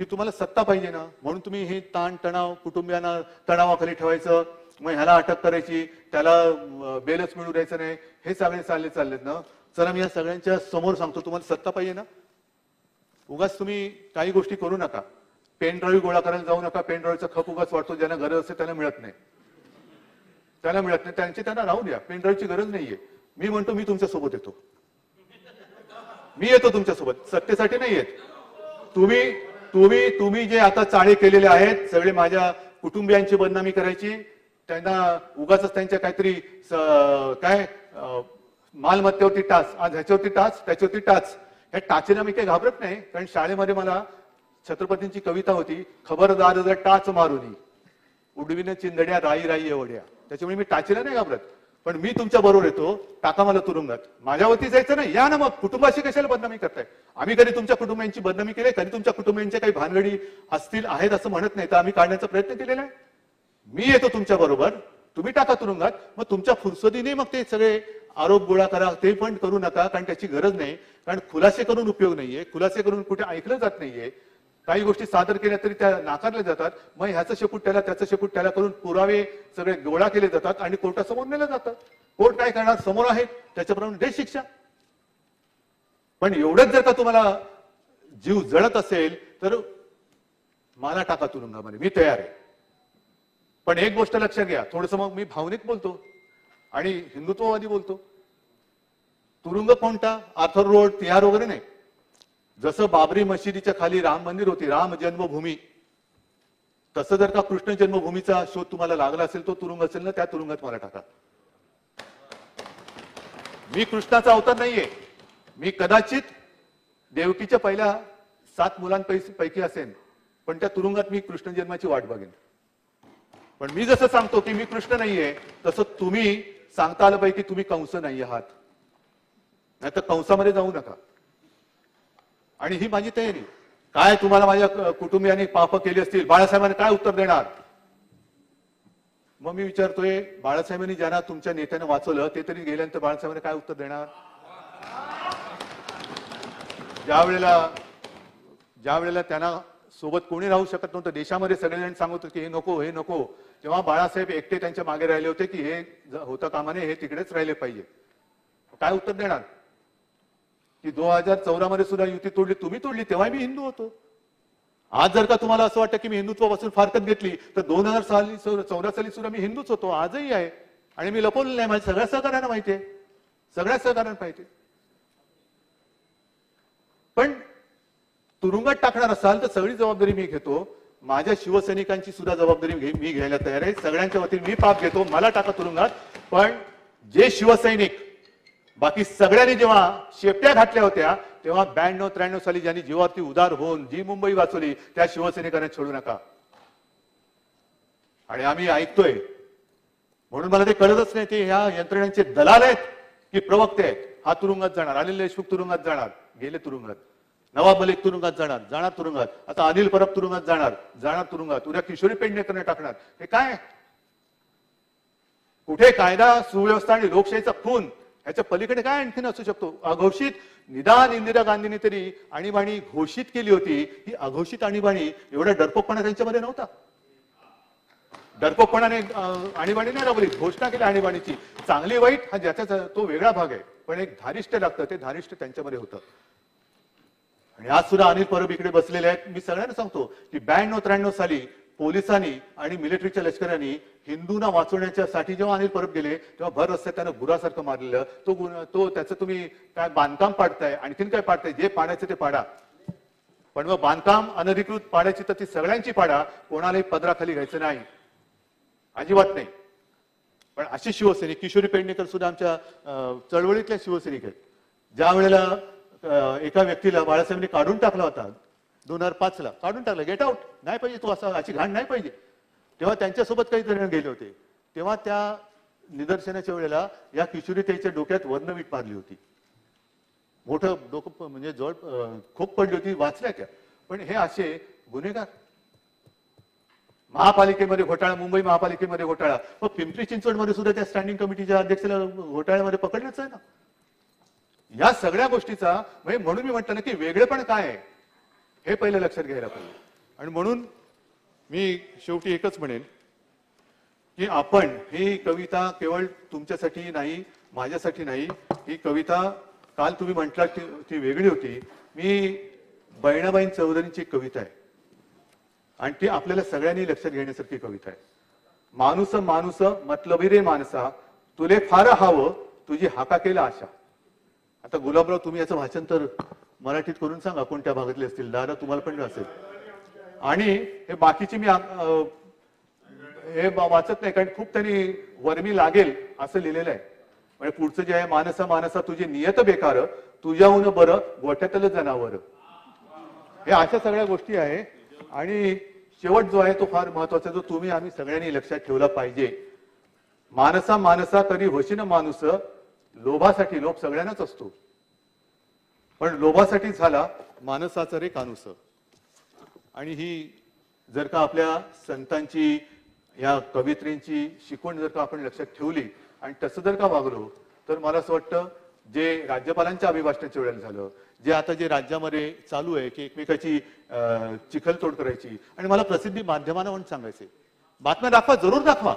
की तुम्हाला सत्ता पाहिजे ना, म्हणून तुम्ही हे ताण तणाव कुटुंबियांना तणावाखाली ठेवायचं, मग ह्याला अटक करायची, त्याला बेलच मिळू द्यायचं नाही, हे सगळे चाललेत ना. चला मी या सगळ्यांच्या समोर सांगतो, तुम्हाला सत्ता पाहिजे ना, उगाच तुम्ही काही गोष्टी करू नका. पेन ड्राईव्ह गोळा करायला जाऊ नका. पेन ड्राईव्हचा खप उगाच वाटतो, ज्यांना गरज असते त्यांना मिळत नाही, त्यांना मिळत नाही, त्यांना राहू द्या. पेन ड्राईव्हची गरज नाहीये. मी म्हणतो मी तुमच्या सोबत येतो, मी येतो तुमच्यासोबत, सत्तेसाठी नाही येत. तुम्ही जे आता चाळे केलेले आहेत सगळे माझ्या कुटुंबियांची बदनामी करायची, त्यांना उगाच त्यांच्या काहीतरी काय मालमत्तेवरती टाच, आज ह्याच्यावरती टाच त्याच्यावरती टाच, ह्या टाचेला मी काही घाबरत नाही. कारण शाळेमध्ये मला छत्रपतींची कविता होती, खबरदार जर टाच मारुनी उडविन चिंधड्या राई राई एवढ्या. त्याच्यामुळे मी टाचेला नाही घाबरत. पण मी तुमच्या बरोबर येतो, टाका मला तुरुंगात, माझ्यावरती जायचं नाही. या ना मग, कुटुंबाशी कशाला बदनामी करताय? आम्ही कधी तुमच्या कुटुंबियांची बदनामी केली? कधी तुमच्या कुटुंबियांच्या काही भानगडी असतील आहेत असं म्हणत नाही, तर आम्ही काढण्याचा प्रयत्न केलेला आहे. मी येतो तुमच्या बरोबर, तुम्ही टाका तुरुंगात. मग तुमच्या फुरसतीने मग ते सगळे आरोप गोळा करा, ते पण करू नका, कारण त्याची गरज नाही. कारण खुलासे करून उपयोग नाहीये, खुलासे करून कुठे ऐकलं जात नाहीये. काही गोष्टी सादर केल्या तरी त्या नाकारल्या जातात. मग ह्याचं शेपूट त्याला, त्याचं शेपूट त्याला करून पुरावे सगळे गोळा केले जातात आणि कोर्टासमोर नेलं जातं. कोर्ट काय करणार, समोर आहेत त्याच्याप्रमाणे दे शिक्षा. पण एवढंच जर का तुम्हाला जीव जळत असेल तर मला टाका तुरुंगामध्ये, मी तयार आहे. पण एक गोष्ट लक्षात घ्या, थोडस मग मी भावनिक बोलतो आणि हिंदुत्ववादी बोलतो. तुरुंग कोणता, आर्थर रोड, तिहार वगैरे नाही. जसं बाबरी मशिदीच्या खाली राम मंदिर होती, राम जन्मभूमी, तसं जर का कृष्ण जन्मभूमीचा शोध तुम्हाला लागला असेल, तो तुरुंग असेल ना, त्या तुरुंगात मला टाका. मी कृष्णाचा अवतार नाहीये. मी कदाचित देवकीच्या पहिल्या 7 मुलांपैकी असेन, पण त्या तुरुंगात मी कृष्ण जन्माची वाट बघेन. पण मी जसं सांगतो की मी कृष्ण नाहीये, तसं तुम्ही सांगता आलं पाहिजे की तुम्ही कंस नाही आहात, नाही तर कंसामध्ये जाऊ नका. आणि ही माझी तयारी. काय तुम्हाला माझ्या कुटुंबियांनी पाप केली असतील, बाळासाहेबांनी काय उत्तर देणार? मग मी विचारतोय, बाळासाहेबांनी ज्यांना तुमच्या नेत्यानं वाचवलं ते तरी गेल्यानंतर बाळासाहेबांनी काय उत्तर देणार? ज्या वेळेला त्यांना सोबत कोणी राहू शकत नव्हतं, देशामध्ये सगळेजण सांगत होते की हे नको हे नको, तेव्हा बाळासाहेब एकटे त्यांच्या मागे राहिले होते की हे होता कामाने, हे तिकडेच राहिले पाहिजे. काय उत्तर देणार? की 2014 मध्ये सुद्धा युती तोडली, तुम्ही तोडली, तेव्हा मी हिंदू होतो. आज जर का तुम्हाला असं वाटतं की मी हिंदुत्वापासून फारकत घेतली, तर 2014 साली सुद्धा मी हिंदूच होतो, आजही आहे. आणि मी लपवलेलं नाही, माझ्या सगळ्या सहकार्यांना माहितीये, सगळ्या सहकार्यांना माहितीये. पण तुरुंगात टाकणार असाल तर सगळी जबाबदारी मी घेतो. माझ्या शिवसैनिकांची सुद्धा जबाबदारी मी घ्यायला तयार आहे. सगळ्यांच्या वतीने मी पाप घेतो, मला टाका तुरुंगात. पण जे शिवसैनिक बाकी सगळ्यांनी जेव्हा शेपट्या घातल्या होत्या, तेव्हा 92-93 साली ज्यांनी जीवावरती उदार होऊन जी मुंबई वाचवली, त्या शिवसैनिकांना सोडू नका. आणि आम्ही ऐकतोय म्हणून मला ते कळतच नाही, ते ह्या यंत्रणांचे दलाल आहेत की प्रवक्ते आहेत. हा तुरुंगात जाणार, अनिल देशमुख तुरुंगात जाणार, गेले तुरुंगात. नवाब मलिक तुरुंगात जाणार तुरुंगात. आता अनिल परब तुरुंगात जाणार तुरुंगात. उद्या किशोरी पेडणेकरने टाकणार. हे काय? कुठे कायदा सुव्यवस्था आणि लोकशाहीचा खून, ह्याच्या पलीकडे काय आणखीन असू शकतो? अघोषित निदान इंदिरा गांधींनी तरी आणीबाणी घोषित केली होती. ही अघोषित आणीबाणी, एवढा डरपोकपणा त्यांच्यामध्ये नव्हता. डरपोकपणाने आणीबाणी नाही राबवली, घोषणा केली आणीबाणीची. चांगली वाईट हा ज्याचा तो वेगळा भाग आहे, पण एक धारिष्ट लागतं, ते धारिष्ट त्यांच्यामध्ये होतं. आणि आज सुद्धा अनिल परब इकडे बसलेले आहेत. मी सगळ्यांना सांगतो की 92-93 साली पोलिसांनी आणि मिलिटरीच्या लष्करांनी हिंदूंना वाचवण्याच्या साठी जेव्हा अनिल परब गेले, तेव्हा भर रस्त्यात त्यानं गुरासारखं मारलेलं. तो त्याचं तुम्ही काय बांधकाम पाडताय, आणखीन काय पाडताय? जे पाडायचं ते पाडा, पण मग बांधकाम अनधिकृत पाडायची तर ती सगळ्यांची पाडा, कोणालाही पदराखाली घ्यायचं नाही, अजिबात नाही. पण अशी शिवसैनिक, किशोरी पेडणेकर सुद्धा आमच्या चळवळीतल्या शिवसैनिक आहेत. ज्या वेळेला एका व्यक्तीला बाळासाहेबांनी काढून टाकला होता 2005 ला, काढून टाकला, गेट आउट, नाही पाहिजे तू, असं अशी घाण नाही पाहिजे, तेव्हा त्यांच्यासोबत काही जण गेले होते. तेव्हा त्या निदर्शनाच्या वेळेला या किशोरी त्याच्या डोक्यात वर्णवीट मारली होती, मोठं डोकं म्हणजे जवळ खूप पडली होती, वाचल्या त्या. पण हे असे गुन्हेगार, महापालिकेमध्ये घोटाळा, मुंबई महापालिकेमध्ये घोटाळा, मग पिंपरी चिंचवडमध्ये सुद्धा त्या स्टँडिंग कमिटीच्या अध्यक्षाला घोटाळ्यामध्ये पकडलंच आहे ना. या सगळ्या गोष्टीचा म्हणून मी म्हटलं ना की वेगळेपण काय आहे हे पहिलं लक्षात घ्यायला पाहिजे. आणि म्हणून मी शेवटी एकच म्हणेन की आपण ही कविता केवळ तुमच्यासाठी नाही, माझ्यासाठी नाही. ही कविता काल तुम्ही म्हटला ती वेगळी होती. मी बहिणाबाई चौधरींची एक कविता आहे आणि ती आपल्याला सगळ्यांनी लक्षात घेण्यासारखी कविता आहे. माणूस माणूस मतलबी रे माणसा, तुले फार हवं तुझी हाका केला आशा. आता गुलाबराव, तुम्ही याचं भाषांतर मराठीत करून सांगा, कोणत्या भागातले असतील. दादा तुम्हाला पण असेल. आणि हे बाकीची मी हे वाचत नाही, कारण खूप त्यांनी वर्मी लागेल असं लिहिलेलं आहे. म्हणजे पुढचं जे आहे, मानसा मानसा तुझी नियत बेकार, तुझ्याहून बरं गोठ्यातलं जनावर. हे अशा सगळ्या गोष्टी आहे. आणि शेवट जो आहे तो फार महत्वाचा, जो तुम्ही आम्ही सगळ्यांनी लक्षात ठेवला पाहिजे. मानसा मानसा तरी होशीन माणूस, लोभासाठी, लोभ सगळ्यांनाच असतो, पण लोभासाठी झाला मानसाचा रे कानूस. आणि ही जर का आपल्या संतांची, या कवित्रींची शिकवण जर का आपण लक्षात ठेवली आणि तसं जर का वागलो, तर मला असं वाटतं जे राज्यपालांच्या अभिभाषणाच्या वेळेला झालं, जे आता जे राज्यामध्ये चालू आहे की एकमेकाची चिखलतोड करायची. आणि मला प्रसिद्धी माध्यमांना म्हणून सांगायचे, बातम्या दाखवा, जरूर दाखवा,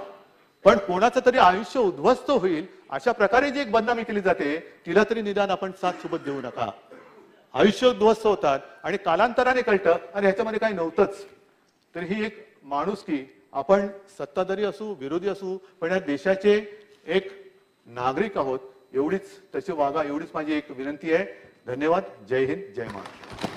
पण कोणाचं तरी आयुष्य उद्ध्वस्त होईल अशा प्रकारे जी एक बदनामी केली जाते, तिला तरी निदान आपण साथ सोबत देऊ नका. आयुष्य उद्ध्वस्त होतात आणि कालांतराने कळतं आणि ह्याच्यामध्ये काही नव्हतंच. तर ही एक माणुसकी, आपण सत्ताधारी असू विरोधी असू, पण या देशाचे एक नागरिक आहोत, एवढीच तशी वागा, एवढीच माझी एक विनंती आहे. धन्यवाद. जय हिंद, जय महाराष्ट्र.